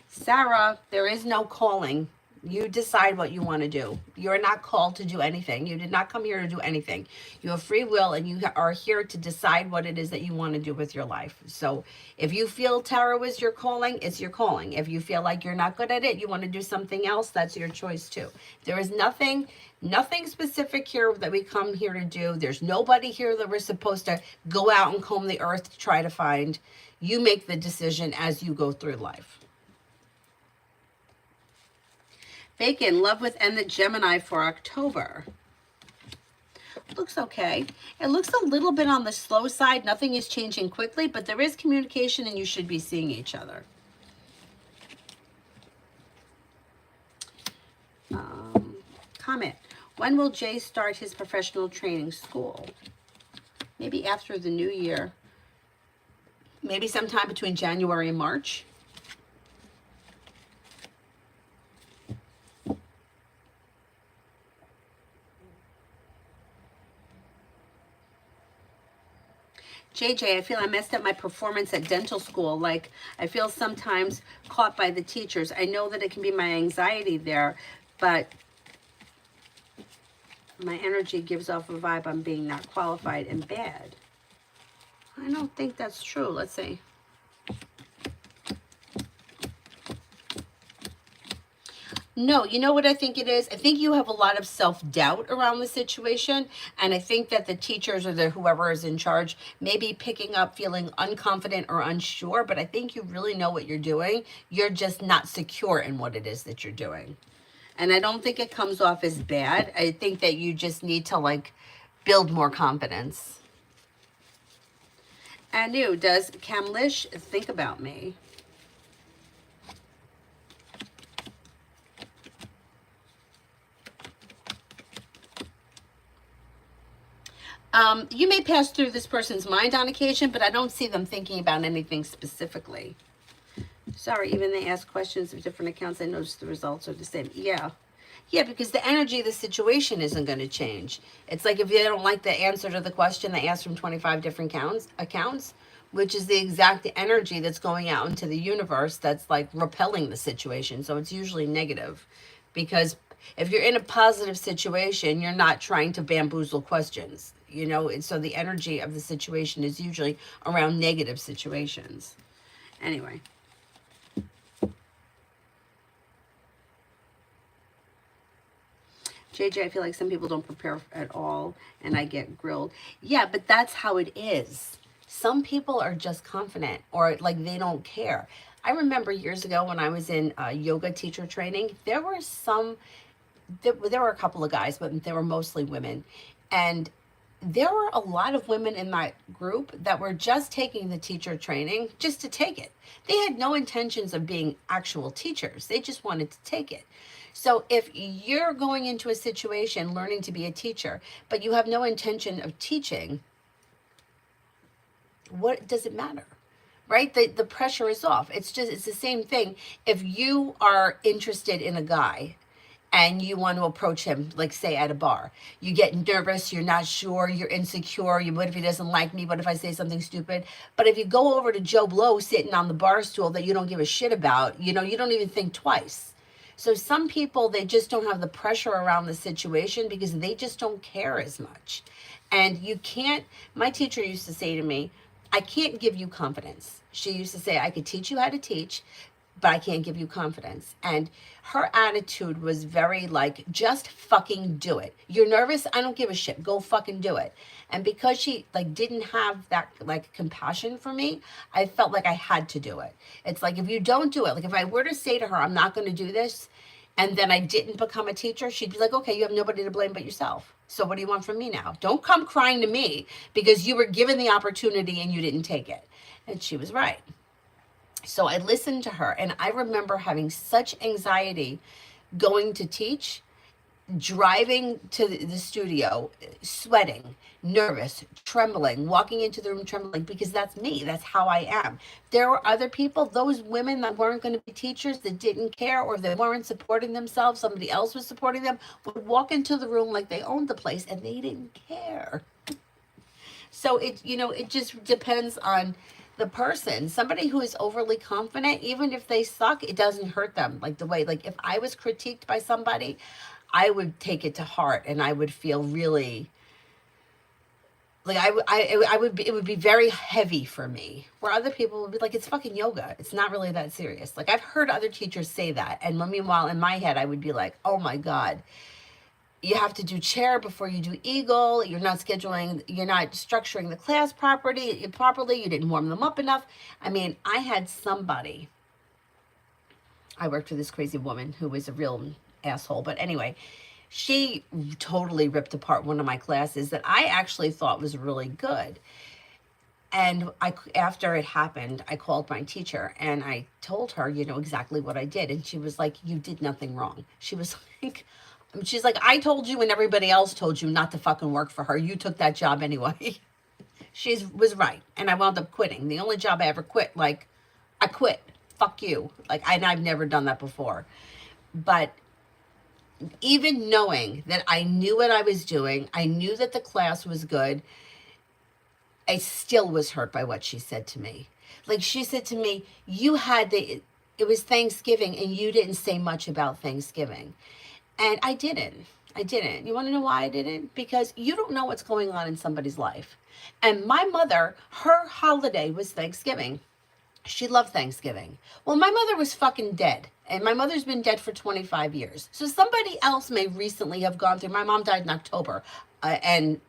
Sarah, there is no calling. You decide what you want to do. You're not called to do anything. You did not come here to do anything. You have free will, and you are here to decide what it is that you want to do with your life. So if you feel tarot is your calling, it's your calling. If you feel like you're not good at it, you want to do something else, that's your choice too. There is nothing specific here that we come here to do. There's nobody here that we're supposed to go out and comb the earth to try to find. You make the decision as you go through life. Bacon, love with and the Gemini for October. Looks okay. It looks a little bit on the slow side. Nothing is changing quickly, but there is communication and you should be seeing each other. Comment. When will Jay start his professional training school? Maybe after the new year. Maybe sometime between January and March. JJ, I feel I messed up my performance at dental school. Like, I feel sometimes caught by the teachers. I know that it can be my anxiety there, but my energy gives off a vibe I'm being not qualified and bad. I don't think that's true. Let's see. No, you know what I think it is? I think you have a lot of self-doubt around the situation, and I think that the teachers or the whoever is in charge may be picking up feeling unconfident or unsure, but I think you really know what you're doing. You're just not secure in what it is that you're doing. And I don't think it comes off as bad. I think that you just need to, like, build more confidence. Anu, does Kamlish think about me? You may pass through this person's mind on occasion, but I don't see them thinking about anything specifically. Sorry, even they ask questions of different accounts, I notice the results are the same. Yeah. Yeah, because the energy of the situation isn't going to change. It's like if they don't like the answer to the question they asked from 25 different accounts, which is the exact energy that's going out into the universe that's like repelling the situation. So it's usually negative, because if you're in a positive situation, you're not trying to bamboozle questions, you know, and so the energy of the situation is usually around negative situations. Anyway. JJ, I feel like some people don't prepare at all and I get grilled. Yeah, but that's how it is. Some people are just confident or like they don't care. I remember years ago when I was in yoga teacher training, there were a couple of guys, but they were mostly women. And there were a lot of women in that group that were just taking the teacher training just to take it. They had no intentions of being actual teachers. They just wanted to take it. So if you're going into a situation learning to be a teacher, but you have no intention of teaching, what does it matter? Right? The pressure is off. It's the same thing. If you are interested in a guy and you want to approach him, like say at a bar, you get nervous, you're not sure, you're insecure, what if he doesn't like me, what if I say something stupid? But if you go over to Joe Blow sitting on the bar stool that you don't give a shit about, you don't even think twice. So some people, they just don't have the pressure around the situation because they just don't care as much. And you can't, my teacher used to say to me, I can't give you confidence. She used to say, I could teach you how to teach, but I can't give you confidence. And her attitude was very like, just fucking do it. You're nervous? I don't give a shit. Go fucking do it. And because she like didn't have that like compassion for me, I felt like I had to do it. It's like, if you don't do it, like if I were to say to her, I'm not going to do this, and then I didn't become a teacher, she'd be like, okay, you have nobody to blame but yourself. So what do you want from me now? Don't come crying to me because you were given the opportunity and you didn't take it. And she was right. So I listened to her, and I remember having such anxiety going to teach, driving to the studio, sweating, nervous, trembling, walking into the room trembling, because that's me. That's how I am. There were other people, those women that weren't going to be teachers, that didn't care, or they weren't supporting themselves, somebody else was supporting them, would walk into the room like they owned the place, and they didn't care. So it just depends on the person. Somebody who is overly confident, even if they suck, it doesn't hurt them. Like the way, like if I was critiqued by somebody, I would take it to heart and I would feel really like I would be, it would be very heavy for me. Where other people would be like, it's fucking yoga. It's not really that serious. Like I've heard other teachers say that, and meanwhile in my head I would be like, oh my god, you have to do chair before you do eagle. You're not scheduling, you're not structuring the class properly. You didn't warm them up enough. I mean, I had somebody, I worked with this crazy woman who was a real asshole. But anyway, she totally ripped apart one of my classes that I actually thought was really good. And after it happened, I called my teacher and I told her, you know, exactly what I did. And she was like, you did nothing wrong. She was like, she's like, I told you and everybody else told you not to fucking work for her. You took that job anyway. She was right. And I wound up quitting. The only job I ever quit, like, I quit. Fuck you. Like, and I've never done that before. But even knowing that I knew what I was doing, I knew that the class was good, I still was hurt by what she said to me. Like, she said to me, it was Thanksgiving and you didn't say much about Thanksgiving. And I didn't. You want to know why I didn't? Because you don't know what's going on in somebody's life. And my mother, her holiday was Thanksgiving. She loved Thanksgiving. Well, my mother was fucking dead. And my mother's been dead for 25 years. So somebody else may recently have gone through. My mom died in October. And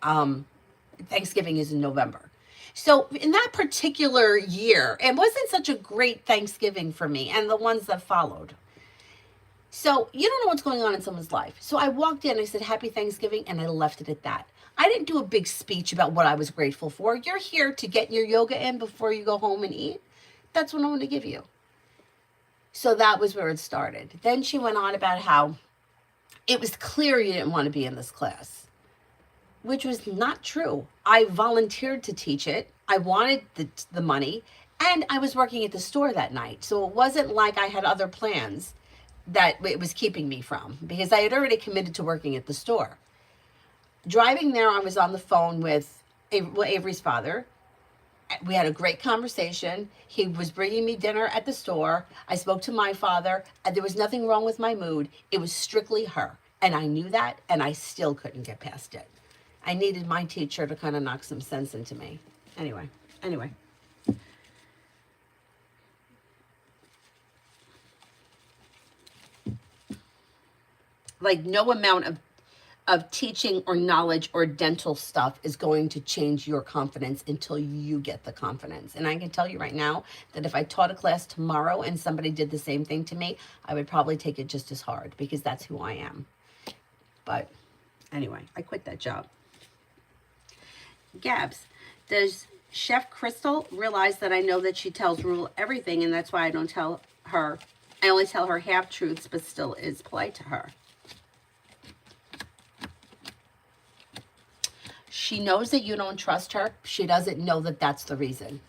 Thanksgiving is in November. So in that particular year, it wasn't such a great Thanksgiving for me and the ones that followed. So you don't know what's going on in someone's life. So I walked in, I said, Happy Thanksgiving, and I left it at that. I didn't do a big speech about what I was grateful for. You're here to get your yoga in before you go home and eat. That's what I want to give you. So that was where it started. Then she went on about how it was clear you didn't want to be in this class, which was not true. I volunteered to teach it. I wanted the money, and I was working at the store that night. So it wasn't like I had other plans that it was keeping me from, because I had already committed to working at the store. Driving there, I was on the phone with Avery's father. We had a great conversation. He was bringing me dinner at the store. I spoke to my father. There was nothing wrong with my mood. It was strictly her. And I knew that, and I still couldn't get past it. I needed my teacher to kind of knock some sense into me. Anyway. Like, no amount of teaching or knowledge or dental stuff is going to change your confidence until you get the confidence. And I can tell you right now that if I taught a class tomorrow and somebody did the same thing to me, I would probably take it just as hard, because that's who I am. But anyway, I quit that job. Gabs, does Chef Crystal realize that I know that she tells Rule everything, and that's why I don't tell her. I only tell her half truths, but still is polite to her. She knows that you don't trust her. She doesn't know that that's the reason,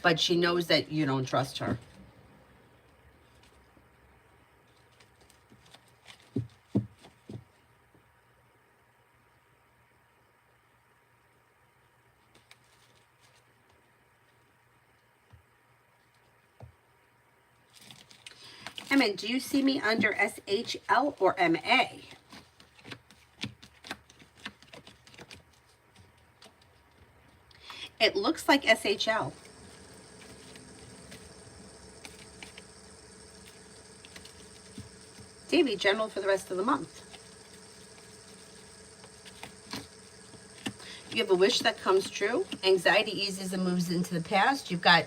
but she knows that you don't trust her. Emma, do you see me under SHL or MA? It looks like SHL. Davey, general for the rest of the month. You have a wish that comes true. Anxiety eases and moves into the past. You've got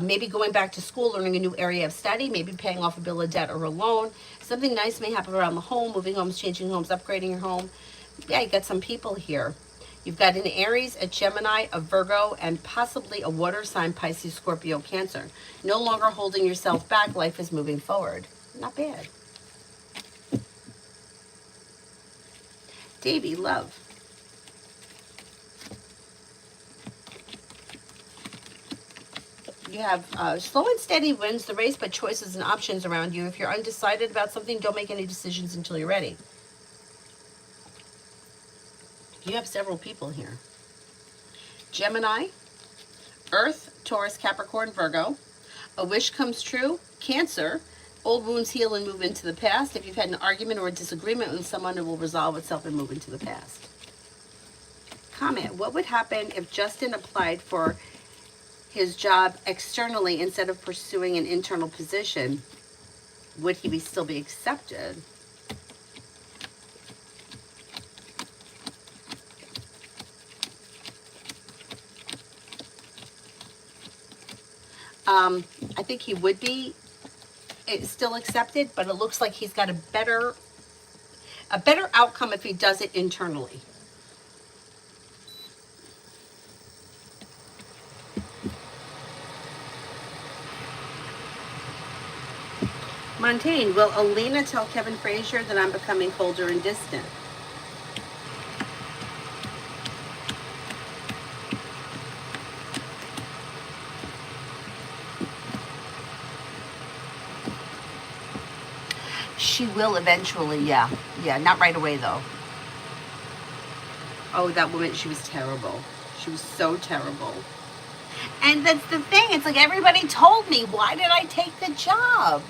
maybe going back to school, learning a new area of study, maybe paying off a bill of debt or a loan. Something nice may happen around the home, moving homes, changing homes, upgrading your home. Yeah, you got some people here. You've got an Aries, a Gemini, a Virgo, and possibly a water sign, Pisces, Scorpio, Cancer. No longer holding yourself back. Life is moving forward. Not bad. Davey, love. You have slow and steady wins the race, but choices and options around you. If you're undecided about something, don't make any decisions until you're ready. You have several people here. Gemini, Earth, Taurus, Capricorn, Virgo. A wish comes true, Cancer. Old wounds heal and move into the past. If you've had an argument or a disagreement with someone, it will resolve itself and move into the past. Comment, what would happen if Justin applied for his job externally instead of pursuing an internal position? Would he still be accepted? I think he would be still accepted, but it looks like he's got a better outcome if he does it internally. Montaigne, will Alina tell Kevin Frazier that I'm becoming colder and distant? She will eventually, yeah. Yeah, not right away though. Oh, that woman, she was terrible. She was so terrible. And that's the thing, it's like everybody told me, why did I take the job?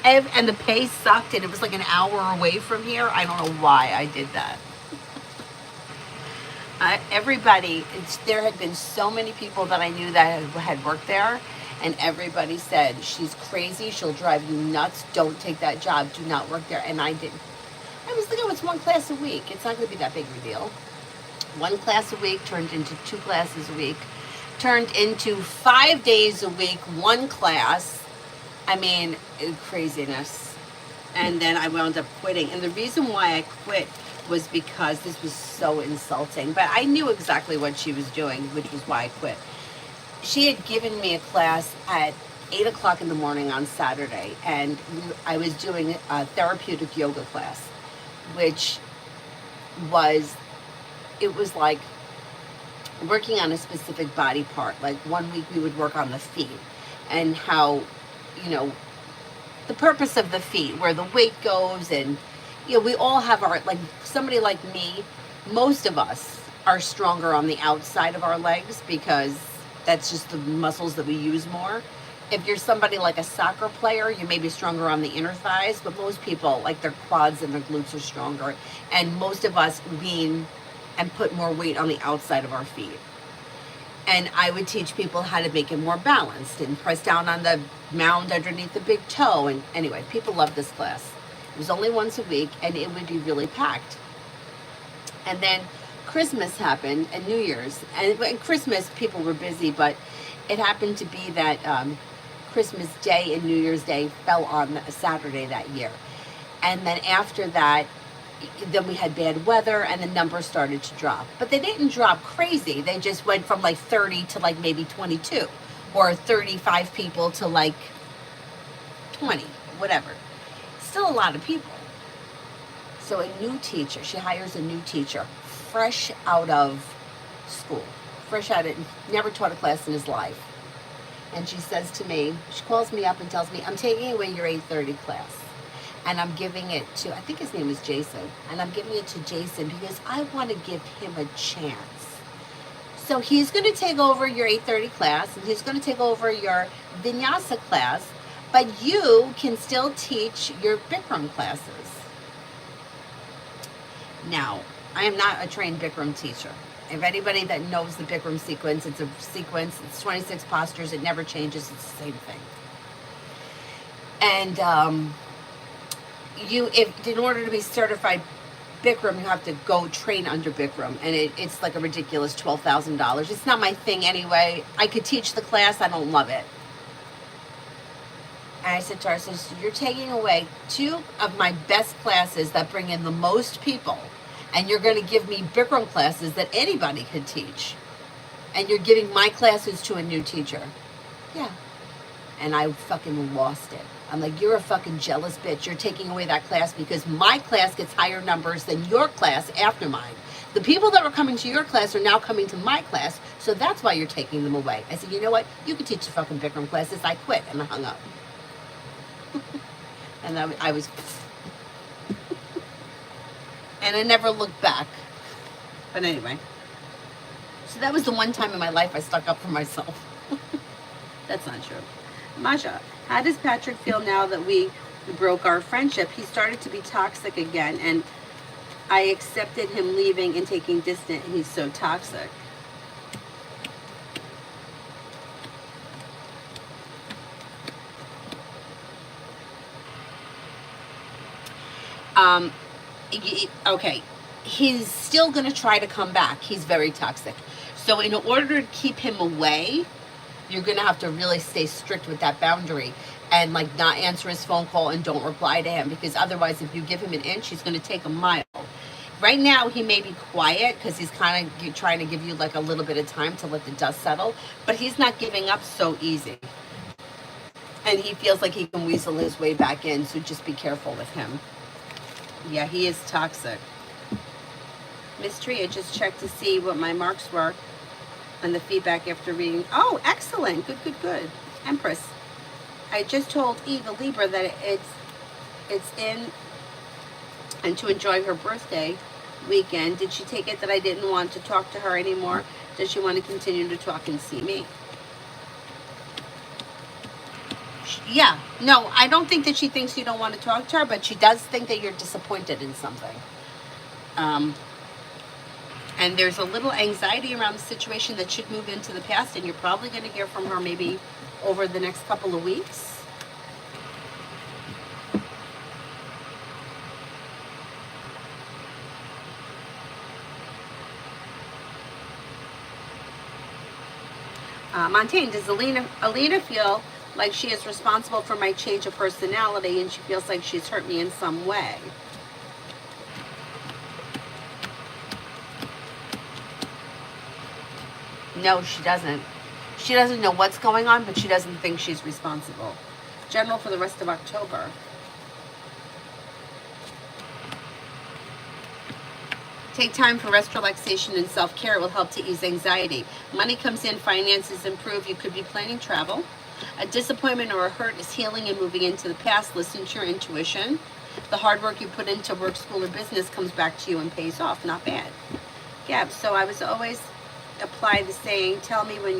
And the pay sucked, and it was like an hour away from here. I don't know why I did that. There had been so many people that I knew that had worked there, and everybody said, she's crazy, she'll drive you nuts, don't take that job, do not work there. And I didn't. I was thinking, it's one class a week. It's not going to be that big of a deal. One class a week turned into 2 classes a week, turned into 5 days a week, 1 class. I mean, craziness. And then I wound up quitting. And the reason why I quit was because this was so insulting. But I knew exactly what she was doing, which was why I quit. She had given me a class at 8 o'clock in the morning on Saturday. And I was doing a therapeutic yoga class, which was, it was like working on a specific body part. Like 1 week we would work on the feet and how, you know, the purpose of the feet, where the weight goes, and, you know, we all have our, like, somebody like me, most of us are stronger on the outside of our legs because that's just the muscles that we use more. If you're somebody like a soccer player, you may be stronger on the inner thighs, but most people, like, their quads and their glutes are stronger, and most of us lean and put more weight on the outside of our feet. And I would teach people how to make it more balanced and press down on the mound underneath the big toe. And anyway, people loved this class. It was only once a week, and it would be really packed. And then Christmas happened, and New Year's. And Christmas, people were busy, but it happened to be that Christmas Day and New Year's Day fell on a Saturday that year. And then after that, then we had bad weather, and the numbers started to drop. But they didn't drop crazy. They just went from like 30 to like maybe 22, or 35 people to like 20, whatever. Still a lot of people. So a new teacher, she hires a new teacher, fresh out of school, fresh out of, never taught a class in his life. And she says to me, she calls me up and tells me, I'm taking away your 8:30 class. And I'm giving it to, I think his name is Jason, and I'm giving it to Jason because I want to give him a chance. So he's going to take over your 8:30 class, and he's going to take over your Vinyasa class, but you can still teach your Bikram classes. Now, I am not a trained Bikram teacher. If anybody that knows the Bikram sequence, it's a sequence, it's 26 postures, it never changes, it's the same thing. And in order to be certified Bikram, you have to go train under Bikram, and it's like a ridiculous $12,000. It's not my thing anyway. I could teach the class, I don't love it. And I said to her, I said, you're taking away 2 of my best classes that bring in the most people, and you're going to give me Bikram classes that anybody could teach, and you're giving my classes to a new teacher. Yeah. And I fucking lost it. I'm like, you're a fucking jealous bitch. You're taking away that class because my class gets higher numbers than your class after mine. The people that were coming to your class are now coming to my class, so that's why you're taking them away. I said, you know what? You can teach the fucking Bikram classes. I quit, and I hung up. And I was... And I never looked back. But anyway. So that was the one time in my life I stuck up for myself. That's not true. Masha, how does Patrick feel now that we broke our friendship? He started to be toxic again, and I accepted him leaving and taking distant. He's so toxic. Okay, he's still going to try to come back. He's very toxic. So in order to keep him away, you're going to have to really stay strict with that boundary and like not answer his phone call and don't reply to him, because otherwise if you give him an inch, he's going to take a mile. Right now he may be quiet because he's kind of trying to give you like a little bit of time to let the dust settle, but he's not giving up so easy. And he feels like he can weasel his way back in, so just be careful with him. Yeah, he is toxic. Miss Tree, I just checked to see what my marks were and the feedback after reading. Oh, excellent. Good, good, good. Empress, I just told Eve, a Libra, that it's in and to enjoy her birthday weekend. Did she take it that I didn't want to talk to her anymore? Does she want to continue to talk and see me? Yeah, no, I don't think that she thinks you don't want to talk to her, but she does think that you're disappointed in something. And there's a little anxiety around the situation that should move into the past, and you're probably going to hear from her maybe over the next couple of weeks. Montaigne, does Alina feel like she is responsible for my change of personality, and she feels like she's hurt me in some way? No, she doesn't. She doesn't know what's going on, but she doesn't think she's responsible. General for the rest of October. Take time for rest, relaxation, and self-care. It will help to ease anxiety. Money comes in, finances improve. You could be planning travel. A disappointment or a hurt is healing and moving into the past. Listen to your intuition. The hard work you put into work, school, or business comes back to you and pays off. Not bad. Gab, so I was always apply the saying, tell me when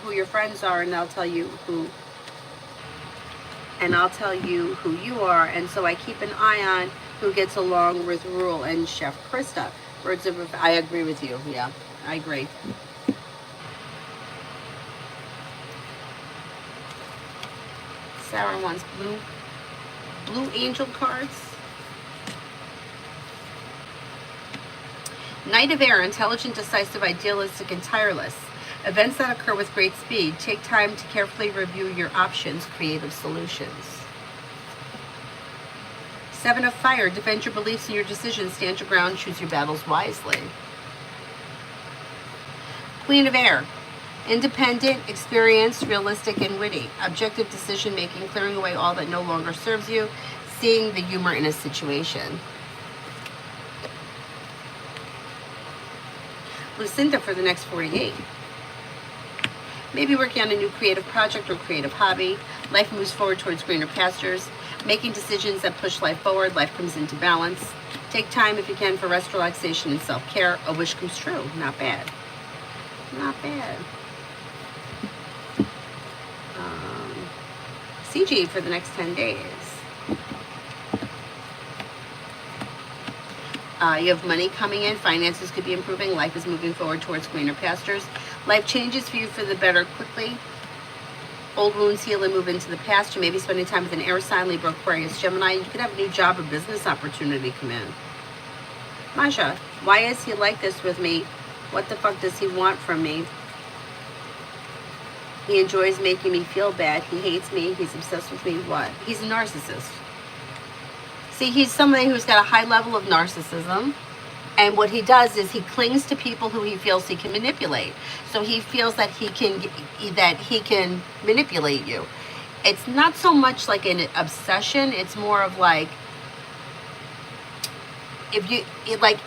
who your friends are, and I'll tell you who you are. And so I keep an eye on who gets along with Rule and Chef Krista. Words of I agree with you. Yeah, I agree. Sarah wants blue angel cards. Knight of Air, intelligent, decisive, idealistic, and tireless. Events that occur with great speed. Take time to carefully review your options, creative solutions. Seven of Fire, defend your beliefs and your decisions, stand your ground, choose your battles wisely. Queen of Air, independent, experienced, realistic, and witty. Objective decision making, clearing away all that no longer serves you, seeing the humor in a situation. Lucinda for the next 48. Maybe working on a new creative project or creative hobby. Life moves forward towards greener pastures. Making decisions that push life forward. Life comes into balance. Take time if you can for rest, relaxation, and self-care. A wish comes true. Not bad. Not bad. CG for the next 10 days. You have money coming in, finances could be improving, life is moving forward towards greener pastures. Life changes for you for the better quickly. Old wounds heal and move into the past. You may be spending time with an air sign, Libra, Aquarius, Gemini. You could have a new job or business opportunity come in. Masha, why is he like this with me? What the fuck does he want from me? He enjoys making me feel bad. He hates me. He's obsessed with me. What? He's a narcissist. See, he's somebody who's got a high level of narcissism, and what he does is he clings to people who he feels he can manipulate. So he feels that he can manipulate you. It's not so much like an obsession. It's more of like,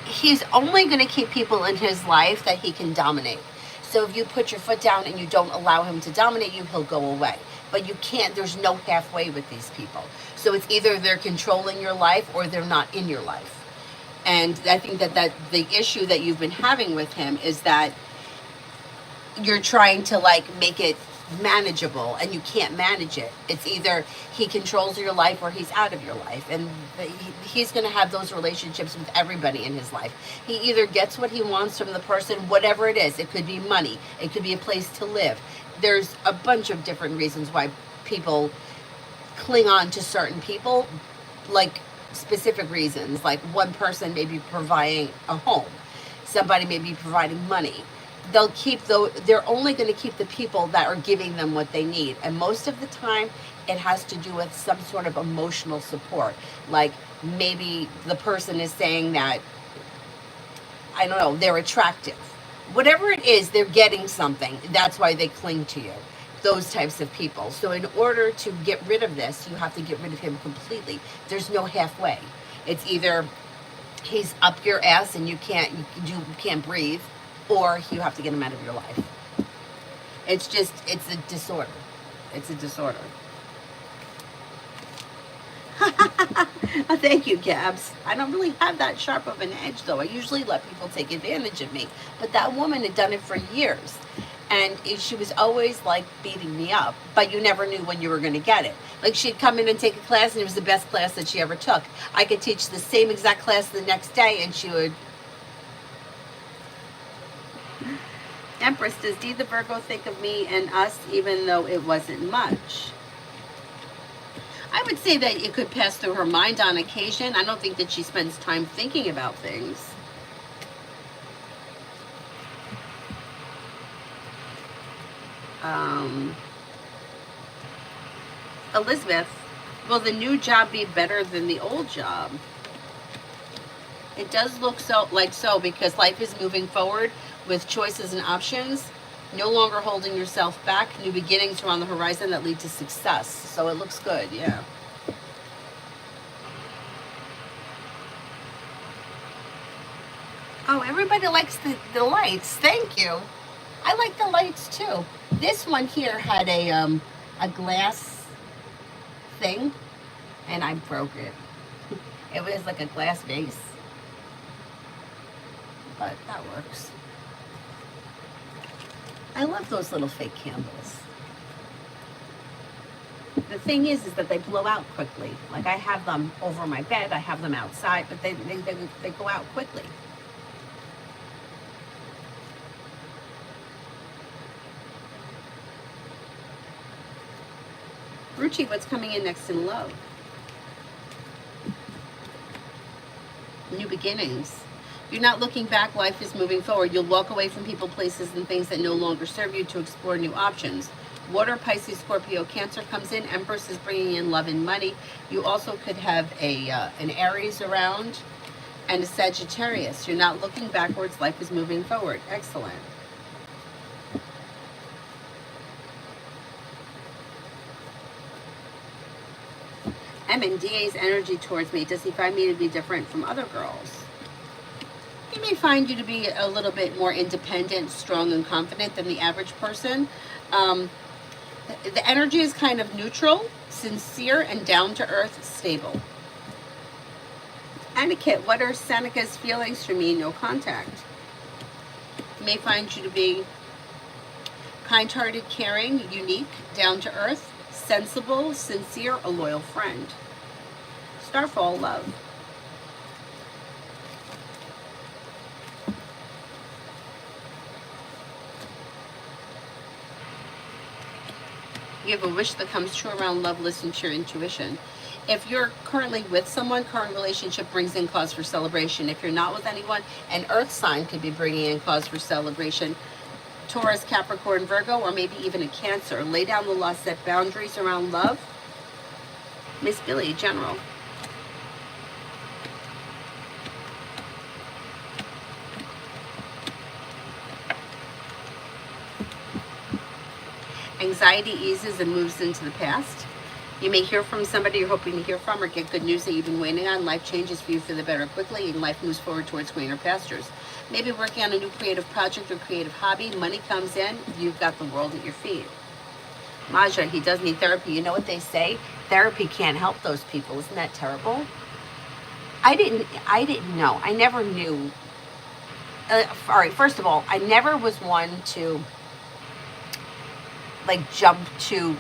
he's only going to keep people in his life that he can dominate. So if you put your foot down and you don't allow him to dominate you, he'll go away. But you can't, there's no halfway with these people. So it's either they're controlling your life or they're not in your life. And I think that the issue that you've been having with him is that you're trying to like make it manageable, and you can't manage it. It's either he controls your life or he's out of your life, and he's going to have those relationships with everybody in his life. He either gets what he wants from the person, whatever it is. It could be money, it could be a place to live. There's a bunch of different reasons why people cling on to certain people, like specific reasons. Like one person may be providing a home, somebody may be providing money. They'll keep they're only going to keep the people that are giving them what they need, and most of the time it has to do with some sort of emotional support. Like maybe the person is saying that, I don't know, they're attractive, whatever it is, they're getting something, that's why they cling to you. Those types of people. So in order to get rid of this, you have to get rid of him completely. There's no halfway. It's either he's up your ass and you can't breathe, or you have to get him out of your life. It's a disorder. It's a disorder. Thank you, Gabs. I don't really have that sharp of an edge, though. I usually let people take advantage of me. But that woman had done it for years. And she was always like beating me up, but you never knew when you were going to get it. Like she'd come in and take a class, and it was the best class that she ever took. I could teach the same exact class the next day, and she would. Empress, does Dee the Virgo think of me and us even though it wasn't much? I would say that it could pass through her mind on occasion. I don't think that she spends time thinking about things. Elizabeth, will the new job be better than the old job? It does look so because life is moving forward with choices and options, no longer holding yourself back. New beginnings are on the horizon that lead to success. So it looks good, yeah. Oh, everybody likes the lights. Thank you. I like the lights too. This one here had a glass thing, and I broke it. It was like a glass vase, but that works. I love those little fake candles. The thing is that they blow out quickly. Like I have them over my bed, I have them outside, but they go out quickly. Ruchi, what's coming in next in love? New beginnings. You're not looking back, life is moving forward. You'll walk away from people, places, and things that no longer serve you to explore new options. Water, Pisces, Scorpio, Cancer comes in. Empress is bringing in love and money. You also could have an Aries around and a Sagittarius. You're not looking backwards, life is moving forward. Excellent. MNDA's energy towards me. Does he find me to be different from other girls? He may find you to be a little bit more independent, strong, and confident than the average person. The energy is kind of neutral, sincere, and down-to-earth, stable. Etiquette, what are Seneca's feelings for me? No contact. He may find you to be kind-hearted, caring, unique, down-to-earth, sensible, sincere, a loyal friend. Starfall, love. You have a wish that comes true around love. Listen to your intuition. If you're currently with someone, current relationship brings in cause for celebration. If you're not with anyone, an earth sign could be bringing in cause for celebration. Taurus, Capricorn, Virgo, or maybe even a Cancer. Lay down the law, set boundaries around love. Miss Billy, General. Anxiety eases and moves into the past. You may hear from somebody you're hoping to hear from, or get good news that you've been waiting on. Life changes for you for the better quickly, and life moves forward towards greener pastures. Maybe working on a new creative project or creative hobby. Money comes in. You've got the world at your feet. Maja, he does need therapy. You know what they say? Therapy can't help those people. Isn't that terrible? I didn't know. I never knew. All right, first of all, I never was one to like jump to,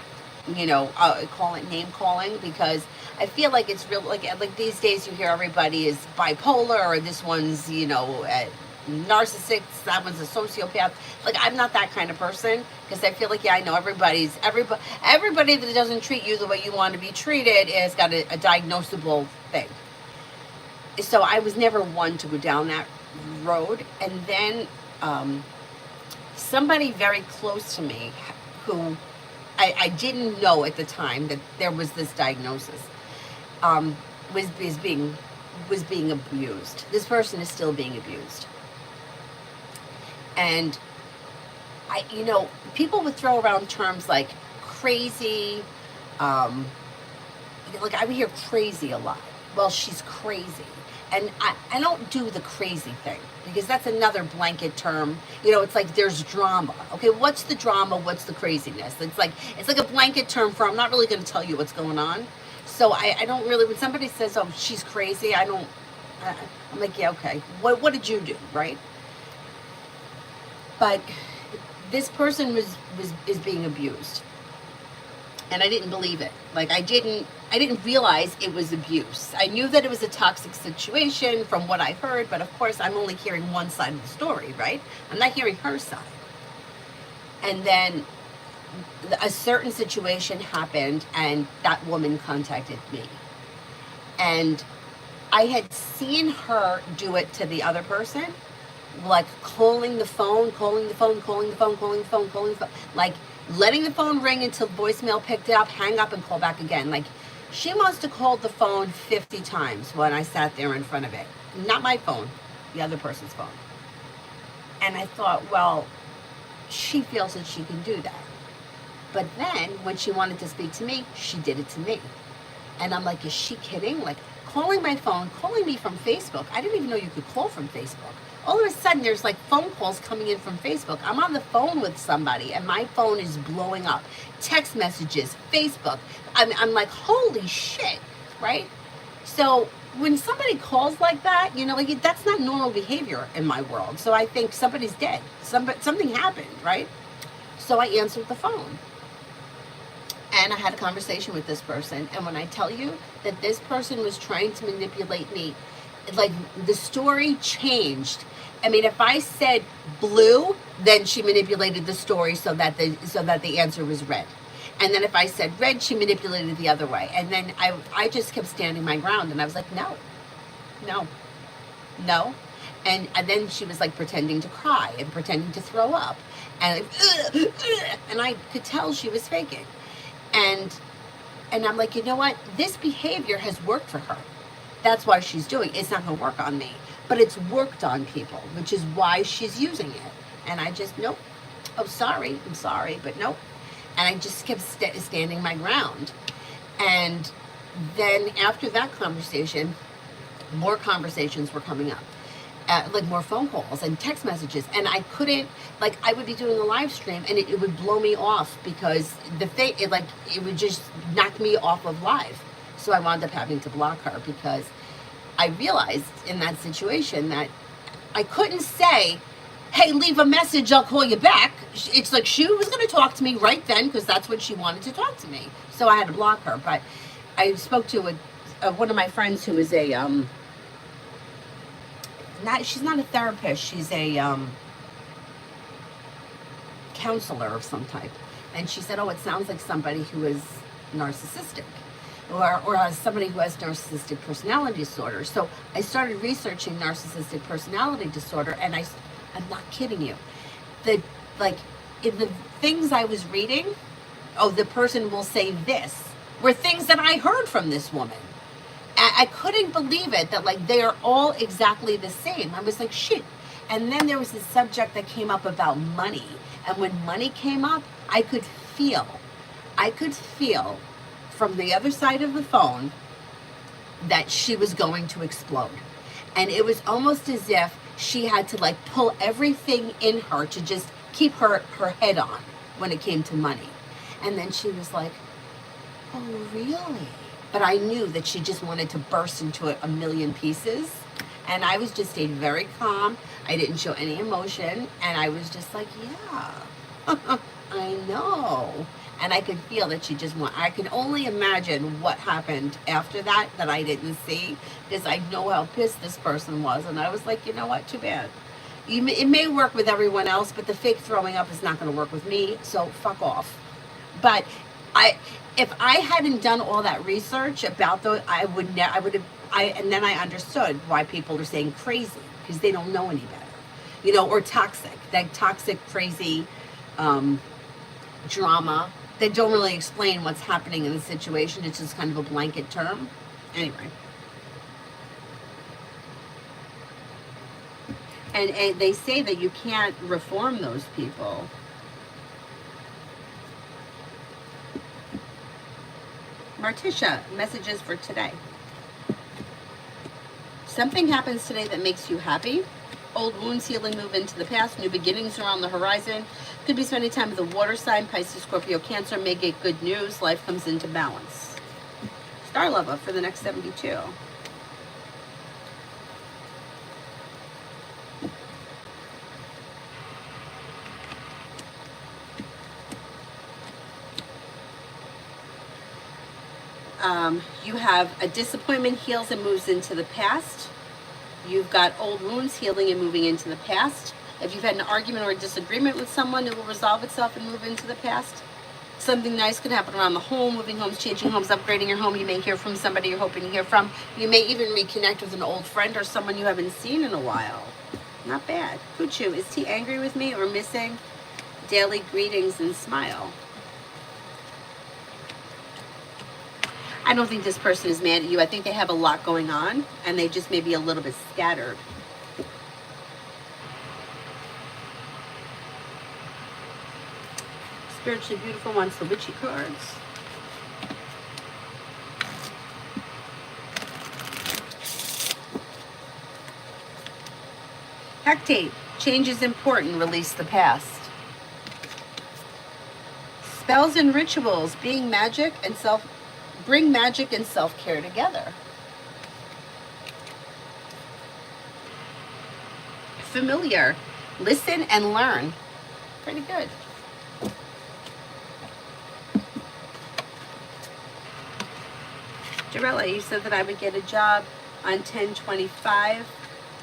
call it name calling, because I feel like it's real. Like these days, you hear everybody is bipolar, or this one's, narcissistic, that one's a sociopath. Like, I'm not that kind of person, because I feel like, yeah, I know everybody that doesn't treat you the way you want to be treated has got a diagnosable thing. So I was never one to go down that road. And then somebody very close to me, who I didn't know at the time that there was this diagnosis, was being abused. This person is still being abused. And people would throw around terms like crazy, like I would hear crazy a lot. Well, she's crazy. And I don't do the crazy thing, because that's another blanket term. It's like there's drama. Okay, what's the drama? What's the craziness? It's like a blanket term for I'm not really going to tell you what's going on. So I don't really, when somebody says, oh, she's crazy, I'm like, yeah, okay. What did you do, right? But this person is being abused. And I didn't believe it. Like, I didn't realize it was abuse. I knew that it was a toxic situation from what I heard, but of course I'm only hearing one side of the story, right? I'm not hearing her side. And then a certain situation happened, and that woman contacted me. And I had seen her do it to the other person, like calling the phone, like letting the phone ring until voicemail picked it up, hang up, and call back again. Like, she must have called the phone 50 times when I sat there in front of it. Not my phone, the other person's phone. And I thought, well, she feels that she can do that. But then, when she wanted to speak to me, she did it to me. And I'm like, is she kidding? Like, calling my phone, calling me from Facebook. I didn't even know you could call from Facebook. All of a sudden, there's like phone calls coming in from Facebook. I'm on the phone with somebody, and my phone is blowing up. Text messages, Facebook. I'm like, holy shit, right? So when somebody calls like that, like, that's not normal behavior in my world. So I think somebody's dead. Something happened, right? So I answered the phone. And I had a conversation with this person. And when I tell you that this person was trying to manipulate me, like, the story changed. I mean, if I said blue, then she manipulated the story so that the answer was red. And then if I said red, she manipulated the other way. And then I just kept standing my ground, and I was like, no. And then she was like pretending to cry and pretending to throw up. And and I could tell she was faking. And I'm like, you know what? This behavior has worked for her. That's why she's doing it. It's not going to work on me. But it's worked on people, which is why she's using it. And I just, nope. Oh, sorry. I'm sorry, but nope. And I just kept standing my ground. And then after that conversation, more conversations were coming up. Like more phone calls and text messages. And I couldn't, like, I would be doing a live stream, and it would blow me off, because it would just knock me off of live. So I wound up having to block her, because I realized in that situation that I couldn't say, hey, leave a message, I'll call you back. It's like she was going to talk to me right then, because that's what she wanted to talk to me. So I had to block her. But I spoke to one of my friends who is she's not a therapist, she's a counselor of some type. And she said, oh, it sounds like somebody who is narcissistic. Or somebody who has narcissistic personality disorder. So I started researching narcissistic personality disorder, and I'm not kidding you. In the things I was reading, oh, the person will say this, were things that I heard from this woman. I couldn't believe it, that like they are all exactly the same. I was like, shit. And then there was this subject that came up about money. And when money came up, I could feel from the other side of the phone that she was going to explode. And it was almost as if she had to like pull everything in her to just keep her head on when it came to money. And then she was like, oh, really? But I knew that she just wanted to burst into a million pieces. And I was just stayed very calm. I didn't show any emotion. And I was just like, yeah, I know. And I could feel that she just went. I can only imagine what happened after that I didn't see, because I know how pissed this person was. And I was like, you know what? Too bad. It may work with everyone else, but the fake throwing up is not going to work with me. So fuck off. But I, if I hadn't done all that research about those, I would have. And then I understood why people are saying crazy, because they don't know any better, you know, or toxic. That toxic, crazy drama that don't really explain what's happening in the situation. It's just kind of a blanket term. Anyway. And they say that you can't reform those people. Martisha, messages for today. Something happens today that makes you happy. Old wounds healing, move into the past. New beginnings are on the horizon. Could be spending time with a water sign. Pisces, Scorpio, Cancer. May get good news. Life comes into balance. Star Lover for the next 72. You have a disappointment heals and moves into the past. You've got old wounds healing and moving into the past. If you've had an argument or a disagreement with someone, it will resolve itself and move into the past. Something nice could happen around the home, moving homes, changing homes, upgrading your home. You may hear from somebody you're hoping to hear from. You may even reconnect with an old friend or someone you haven't seen in a while. Not bad. Kuchu, is he angry with me or missing daily greetings and smile? I don't think this person is mad at you. I think they have a lot going on, and they just may be a little bit scattered. Spiritually Beautiful wants the witchy cards. Hecate, change is important, release the past. Spells and rituals, bring magic and self-care together. Familiar, listen and learn. Pretty good. Jarella, you said that I would get a job on 10/25.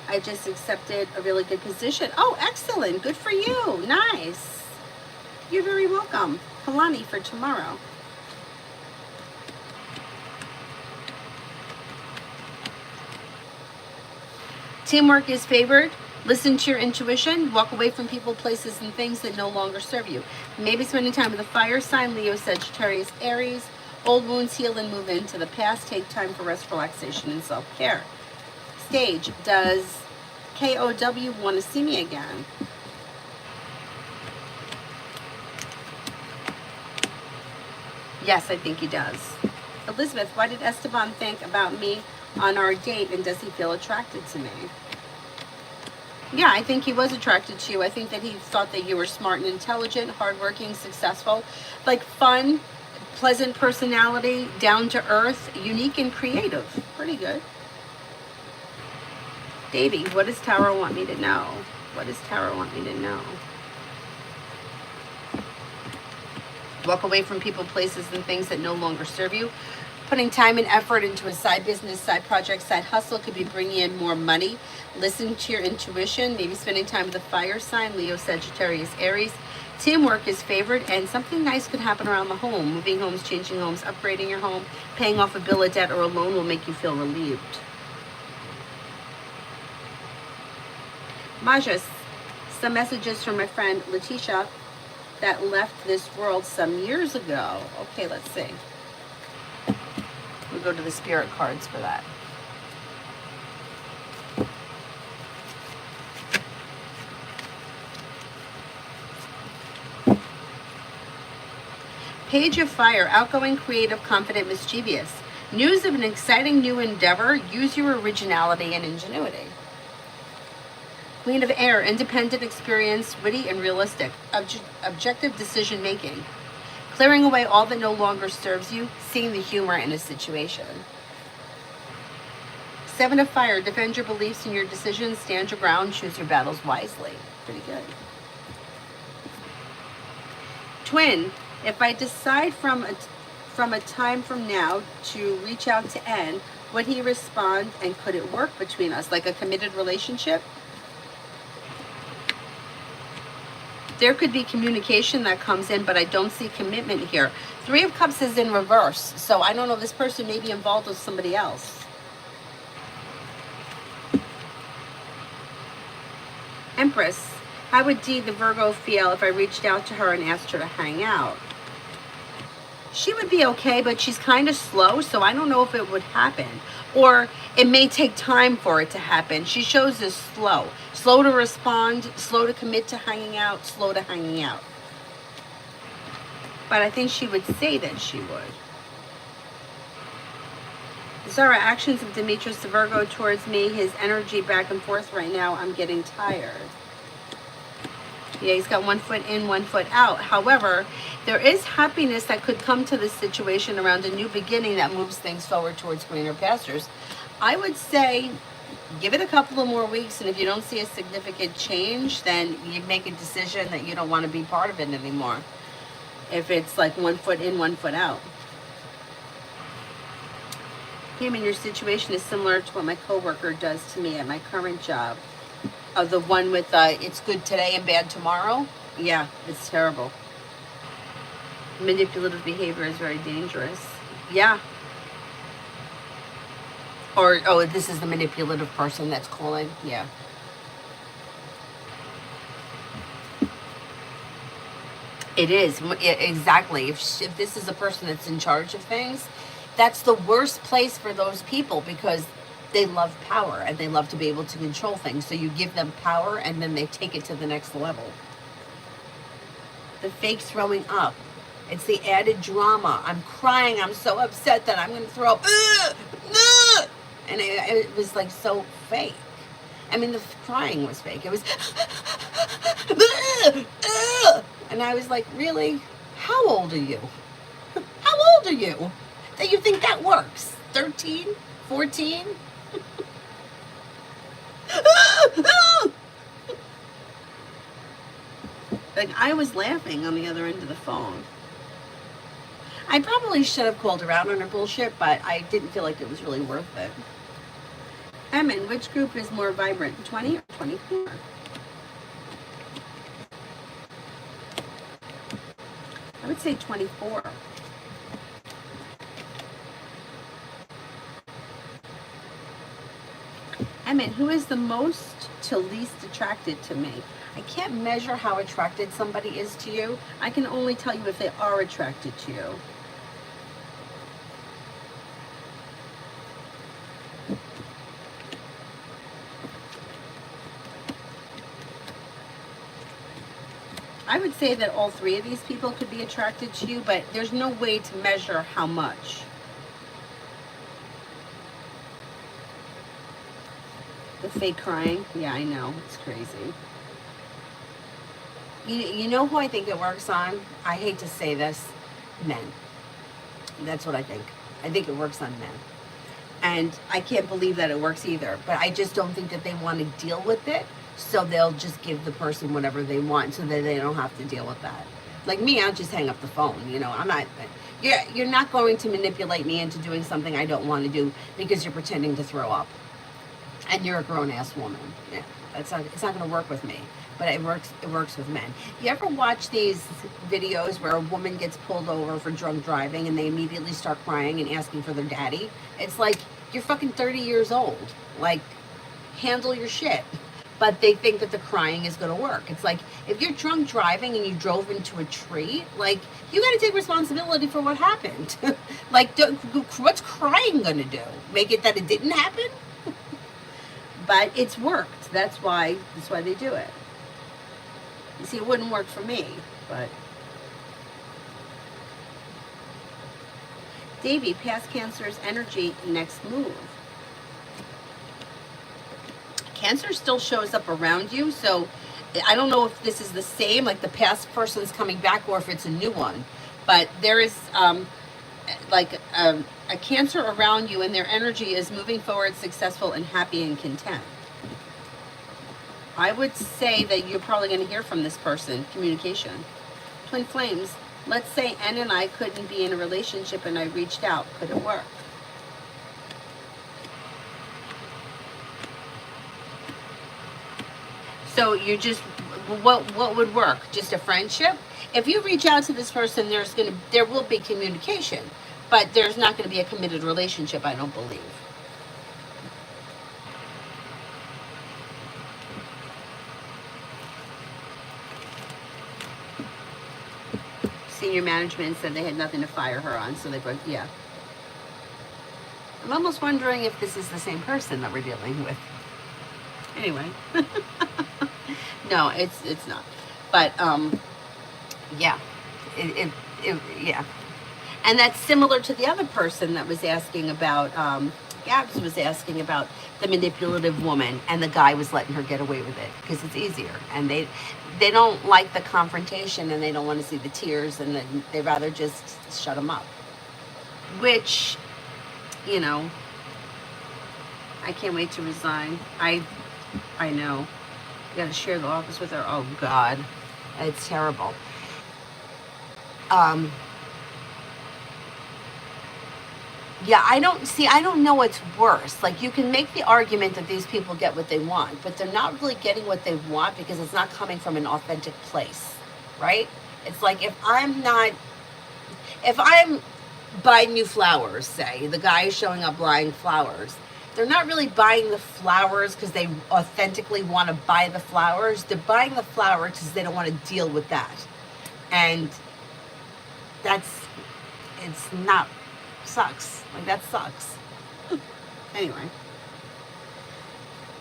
I just accepted a really good position. Oh, excellent. Good for you. Nice. You're very welcome. Kalani for tomorrow. Teamwork is favored. Listen to your intuition. Walk away from people, places, and things that no longer serve you. Maybe spending time with a fire sign, Leo, Sagittarius, Aries. Old wounds heal and move into the past. Take time for rest, relaxation, and self-care. Stage, does KOW want to see me again? Yes, I think he does. Elizabeth, why did Esteban think about me on our date, and does he feel attracted to me? Yeah, I think he was attracted to you. I think that he thought that you were smart and intelligent, hardworking, successful, like fun, pleasant personality, down to earth, unique and creative. Pretty good. Davey, what does Tarot want me to know? What does Tarot want me to know? Walk away from people, places, and things that no longer serve you. Putting time and effort into a side business, side project, side hustle could be bringing in more money. Listen to your intuition. Maybe spending time with a fire sign, Leo, Sagittarius, Aries. Teamwork is favored, and something nice could happen around the home. Moving homes, changing homes, upgrading your home, paying off a bill of debt or a loan will make you feel relieved. Majas, some messages from my friend Letitia that left this world some years ago. Okay, let's see. We'll go to the spirit cards for that. Page of Fire, outgoing, creative, confident, mischievous. News of an exciting new endeavor. Use your originality and ingenuity. Queen of Air, independent, experienced, witty, and realistic. Objective decision making. Clearing away all that no longer serves you. Seeing the humor in a situation. Seven of Fire, defend your beliefs and your decisions. Stand your ground. Choose your battles wisely. Pretty good. Twin, if I decide from a time from now to reach out to N, would he respond and could it work between us? Like a committed relationship? There could be communication that comes in, but I don't see commitment here. Three of Cups is in reverse. So I don't know, this person may be involved with somebody else. Empress, how would Dee the Virgo feel if I reached out to her and asked her to hang out? She would be okay, but she's kind of slow, so I don't know if it would happen. Or it may take time for it to happen. She shows us slow. Slow to respond, slow to commit to hanging out, slow to hanging out. But I think she would say that she would. Zara, actions of Demetrius the Virgo towards me, his energy back and forth right now, I'm getting tired. Yeah, he's got 1 foot in, 1 foot out. However, there is happiness that could come to this situation around a new beginning that moves things forward towards greener pastures. I would say give it a couple of more weeks, and if you don't see a significant change, then you make a decision that you don't want to be part of it anymore. If it's like 1 foot in, 1 foot out. Him and your situation is similar to what my coworker does to me at my current job. The one with it's good today and bad tomorrow. Yeah, it's terrible. Manipulative behavior is very dangerous. Yeah. Or, oh, this is the manipulative person that's calling. Yeah. It is. Exactly. If this is a person that's in charge of things, that's the worst place for those people because they love power and they love to be able to control things. So you give them power and then they take it to the next level. The fake throwing up. It's the added drama. I'm crying. I'm so upset that I'm going to throw up. And it was like so fake. I mean, the crying was fake. It was. And I was like, really? How old are you? How old are you? That you think that works? 13? 14? Like, I was laughing on the other end of the phone. I probably should have called her out on her bullshit, but I didn't feel like it was really worth it. Emin, which group is more vibrant, 20 or 24? I would say 24. Emin, who is the most to least attracted to me? I can't measure how attracted somebody is to you. I can only tell you if they are attracted to you. I would say that all three of these people could be attracted to you, but there's no way to measure how much. The fake crying, yeah, I know, it's crazy. You know who I think it works on? I hate to say this, men. That's what I think. I think it works on men. And I can't believe that it works either, but I just don't think that they want to deal with it. So they'll just give the person whatever they want so that they don't have to deal with that. Like me, I'll just hang up the phone. You know, I'm not, you're not going to manipulate me into doing something I don't want to do because you're pretending to throw up. And you're a grown-ass woman. Yeah, it's not going to work with me. But it works with men. You ever watch these videos where a woman gets pulled over for drunk driving and they immediately start crying and asking for their daddy? It's like, you're fucking 30 years old. Like, handle your shit. But they think that the crying is going to work. It's like, if you're drunk driving and you drove into a tree, like, you got to take responsibility for what happened. Like, what's crying going to do? Make it that it didn't happen? But it's worked. That's why they do it. You see, it wouldn't work for me, but. Davey, past Cancer's energy, next move. Cancer still shows up around you, so I don't know if this is the same, like the past person's coming back, or if it's a new one. But there is a Cancer around you, and their energy is moving forward, successful, and happy and content. I would say that you're probably going to hear from this person, communication. Twin flames. Let's say N and I couldn't be in a relationship and I reached out. Could it work? So you're just, what would work? Just a friendship? If you reach out to this person, there will be communication, but there's not going to be a committed relationship, I don't believe. Senior management said they had nothing to fire her on, so they both, yeah. I'm almost wondering if this is the same person that we're dealing with. Anyway. No, it's not. But yeah. Yeah. And that's similar to the other person that was asking about Gabs was asking about the manipulative woman, and the guy was letting her get away with it because it's easier, and they don't like the confrontation, and they don't want to see the tears, and then they rather just shut them up. Which, you know, I can't wait to resign. I know. You got to share the office with her. Oh God, it's terrible. Yeah, I don't know what's worse. Like, you can make the argument that these people get what they want, but they're not really getting what they want because it's not coming from an authentic place, right? It's like if I'm buying you flowers, say, the guy is showing up buying flowers, they're not really buying the flowers because they authentically want to buy the flowers. They're buying the flowers because they don't want to deal with that. And it's not, sucks. Like, that sucks. Anyway.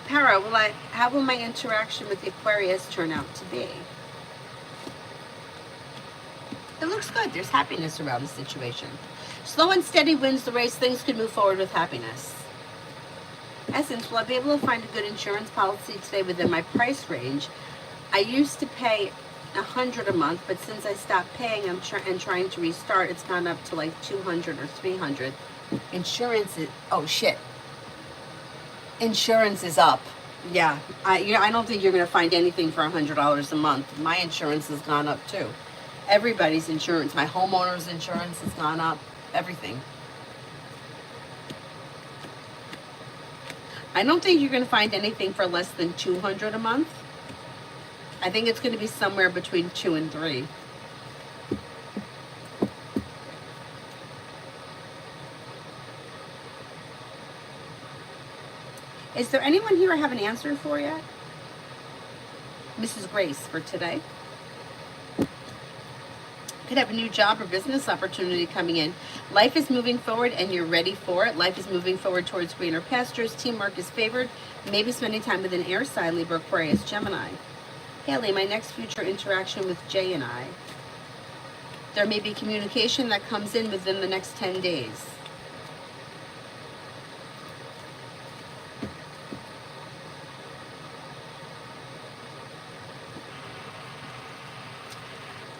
Para, how will my interaction with the Aquarius turn out to be? It looks good. There's happiness around the situation. Slow and steady wins the race. Things could move forward with happiness. Essence, will I be able to find a good insurance policy today within my price range? I used to pay $100 a month, but since I stopped paying and trying to restart, it's gone up to like $200 or $300. Insurance is, oh shit. Insurance is up. Yeah, I don't think you're going to find anything for $100 a month. My insurance has gone up too. Everybody's insurance, my homeowner's insurance has gone up. Everything. I don't think you're going to find anything for less than $200 a month. I think it's going to be somewhere between 2 and 3. Is there anyone here I have an answer for yet? Mrs. Grace for today. Could have a new job or business opportunity coming in. Life is moving forward and you're ready for it. Life is moving forward towards greener pastures. Teamwork is favored. Maybe spending time with an air sign, Libra, Aquarius, Gemini. Haley, my next future interaction with Jay and I. There may be communication that comes in within the next 10 days.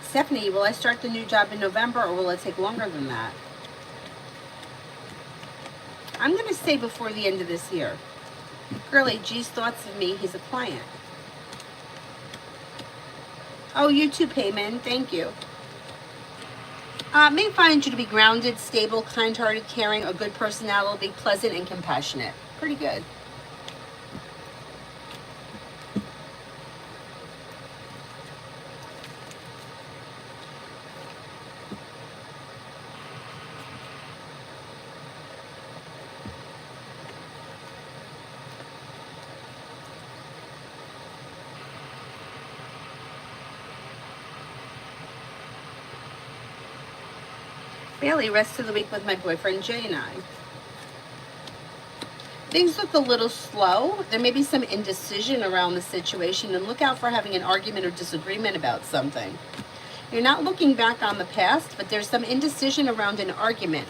Stephanie, will I start the new job in November or will it take longer than that? I'm going to say before the end of this year. Girlie, G's thoughts of me. He's a client. Oh, you too, Payman. Thank you. May find you to be grounded, stable, kind-hearted, caring, a good personality, pleasant, and compassionate. Pretty good. Bailey, rest of the week with my boyfriend Jay and I. Things look a little slow. There may be some indecision around the situation, and look out for having an argument or disagreement about something. You're not looking back on the past, but there's some indecision around an argument.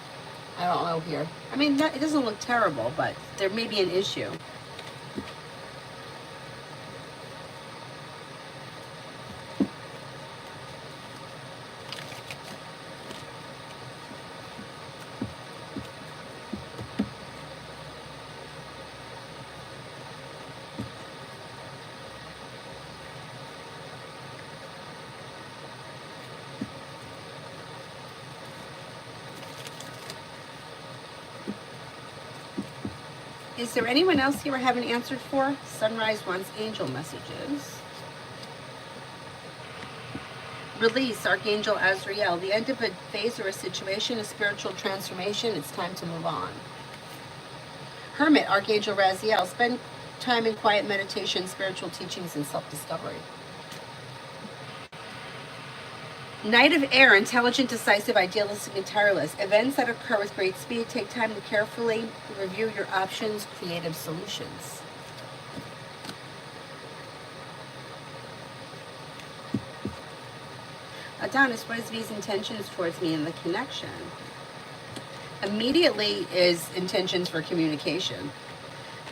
I don't know here. I mean, it doesn't look terrible, but there may be an issue. Is there anyone else here I haven't answered for? Sunrise wants angel messages. Release, Archangel Azrael. The end of a phase or a situation, a spiritual transformation. It's time to move on. Hermit, Archangel Raziel. Spend time in quiet meditation, spiritual teachings, and self-discovery. Knight of Air, intelligent, decisive, idealistic, and tireless. Events that occur with great speed. Take time to carefully review your options, creative solutions. Adonis, what is V's intentions towards me in the connection? Immediately is intentions for communication.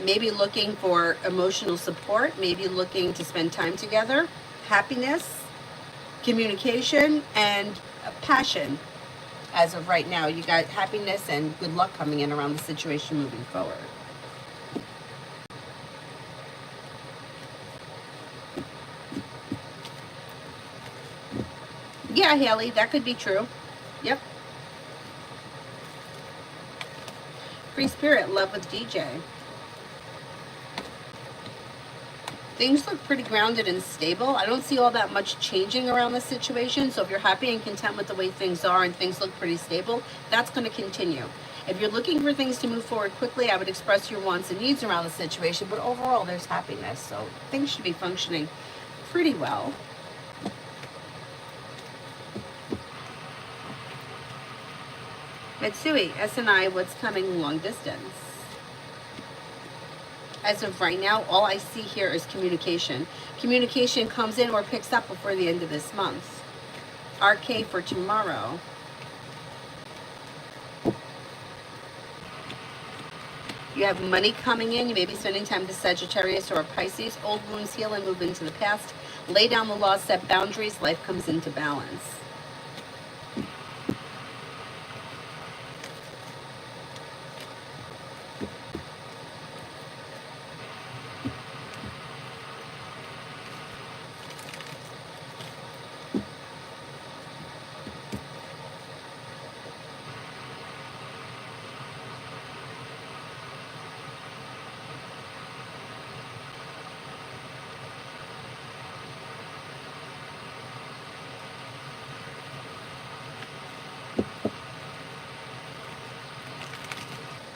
Maybe looking for emotional support, maybe looking to spend time together, happiness, communication, and passion. As of right now, you got happiness and good luck coming in around the situation moving forward. Yeah, Haley, that could be true. Yep. Free Spirit, love with DJ. Things look pretty grounded and stable. I don't see all that much changing around the situation. So if you're happy and content with the way things are and things look pretty stable, that's going to continue. If you're looking for things to move forward quickly, I would express your wants and needs around the situation. But overall, there's happiness. So things should be functioning pretty well. Mitsui, S&I, what's coming long distance? As of right now, all I see here is communication. Communication comes in or picks up before the end of this month. RK for tomorrow. You have money coming in. You may be spending time with Sagittarius or Pisces. Old wounds heal and move into the past. Lay down the laws, set boundaries. Life comes into balance.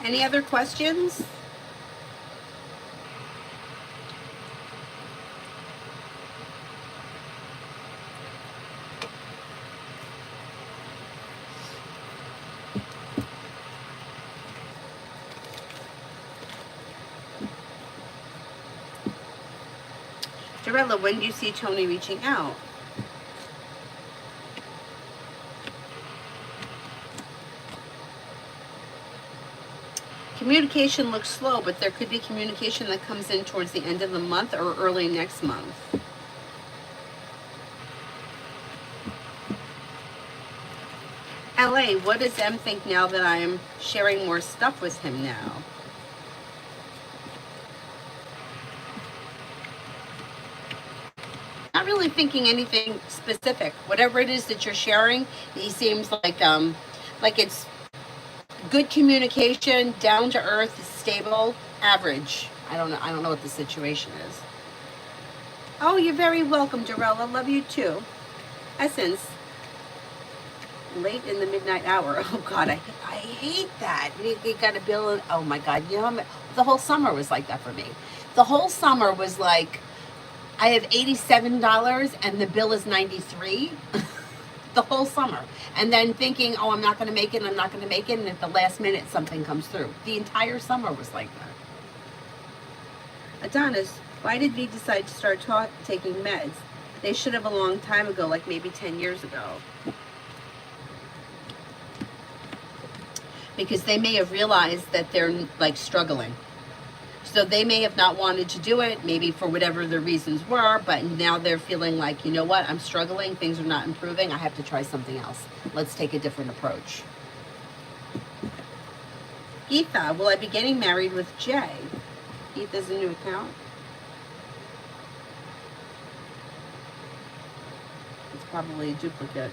Any other questions? Dorella, when do you see Tony reaching out? Communication looks slow, but there could be communication that comes in towards the end of the month or early next month. LA, what does M think now that I am sharing more stuff with him now? Not really thinking anything specific. Whatever it is that you're sharing, he seems like it's good communication, down to earth, stable, average. I don't know what the situation is. Oh, you're very welcome, Dorella. Love you too. Essence. Late in the midnight hour. Oh God, I hate that. You got a bill. Oh my God, you know, the whole summer was like that for me. The whole summer was like, I have $87 and the bill is $93. The whole summer. And then thinking, oh, I'm not going to make it, I'm not going to make it, and at the last minute something comes through. The entire summer was like that. Adonis, why did V decide to start taking meds? They should have a long time ago, like maybe 10 years ago. Because they may have realized that they're like struggling. So they may have not wanted to do it, maybe for whatever the reasons were, but now they're feeling like, you know what, I'm struggling, things are not improving, I have to try something else. Let's take a different approach. Geetha, will I be getting married with Jay? Geetha's a new account. It's probably a duplicate.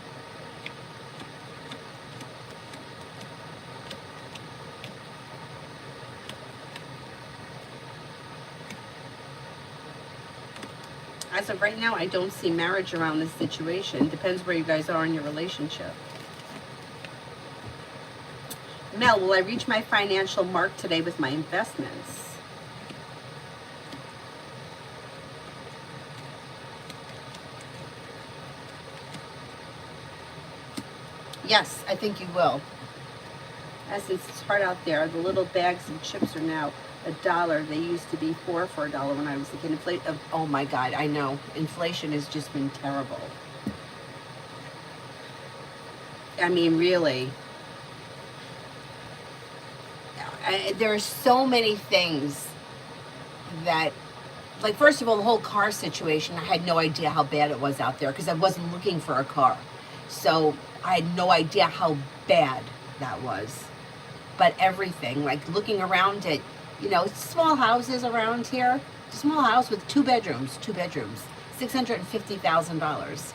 as of right now, I don't see marriage around this situation. Depends where you guys are in your relationship. Mel, will I reach my financial mark today with my investments? Yes, I think you will. Essence, it's hard out there. The little bags of chips are now $1. They used to be $4 for $1 when I was a kid. Oh my God, I know. Inflation has just been terrible. I mean, really. There are so many things that, like, first of all, the whole car situation, I had no idea how bad it was out there because I wasn't looking for a car. So I had no idea how bad that was. But everything, like looking around at, you know, small houses around here, small house with two bedrooms, $650,000.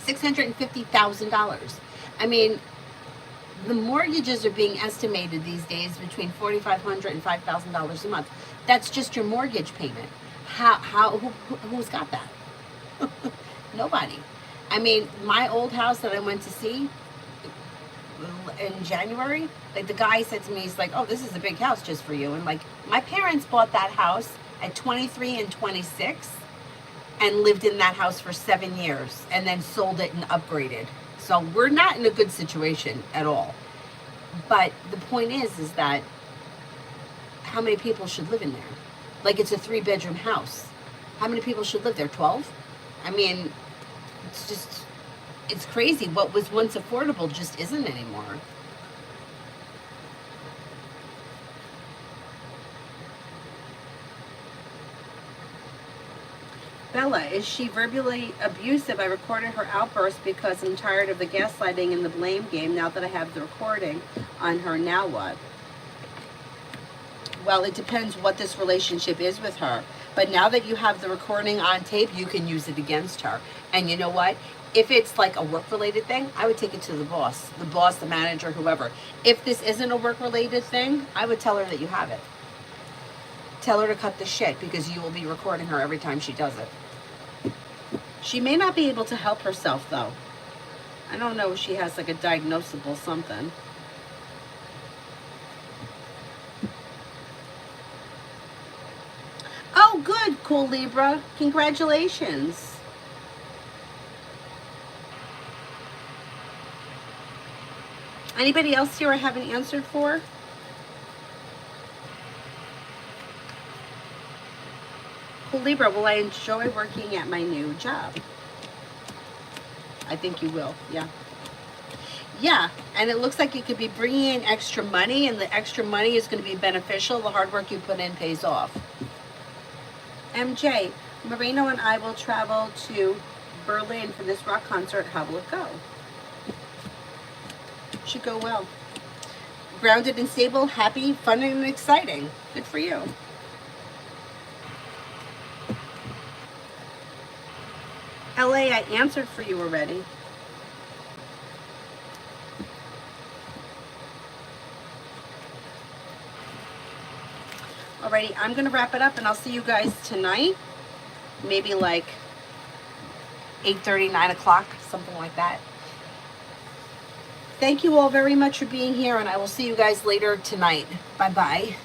$650,000. I mean, the mortgages are being estimated these days between $4,500 and $5,000 a month. That's just your mortgage payment. Who's got that? Nobody. I mean, my old house that I went to see in January, like the guy said to me, he's like, oh, this is a big house just for you. And like, my parents bought that house at 23 and 26 and lived in that house for 7 years and then sold it and upgraded. So we're not in a good situation at all. But the point is that how many people should live in there? Like, it's a 3-bedroom house. How many people should live there? 12? I mean, it's crazy. What was once affordable just isn't anymore. Bella, is she verbally abusive? I recorded her outburst because I'm tired of the gaslighting and the blame game. Now that I have the recording on her, now what? Well, it depends what this relationship is with her. But now that you have the recording on tape, you can use it against her. And you know what? If it's like a work-related thing, I would take it to the boss, the manager, whoever. If this isn't a work-related thing, I would tell her that you have it. Tell her to cut the shit because you will be recording her every time she does it. She may not be able to help herself, though. I don't know if she has like a diagnosable something. Oh, good, cool Libra. Congratulations. Anybody else here I haven't answered for? Cool Libra, will I enjoy working at my new job? I think you will, yeah. Yeah, and it looks like you could be bringing in extra money, and the extra money is going to be beneficial. The hard work you put in pays off. MJ, Marino and I will travel to Berlin for this rock concert. How will it go? Should go well. Grounded and stable, happy, fun, and exciting. Good for you. LA, I answered for you already. Alrighty, I'm going to wrap it up and I'll see you guys tonight. Maybe like 8:30, 9 o'clock, something like that. Thank you all very much for being here, and I will see you guys later tonight. Bye-bye.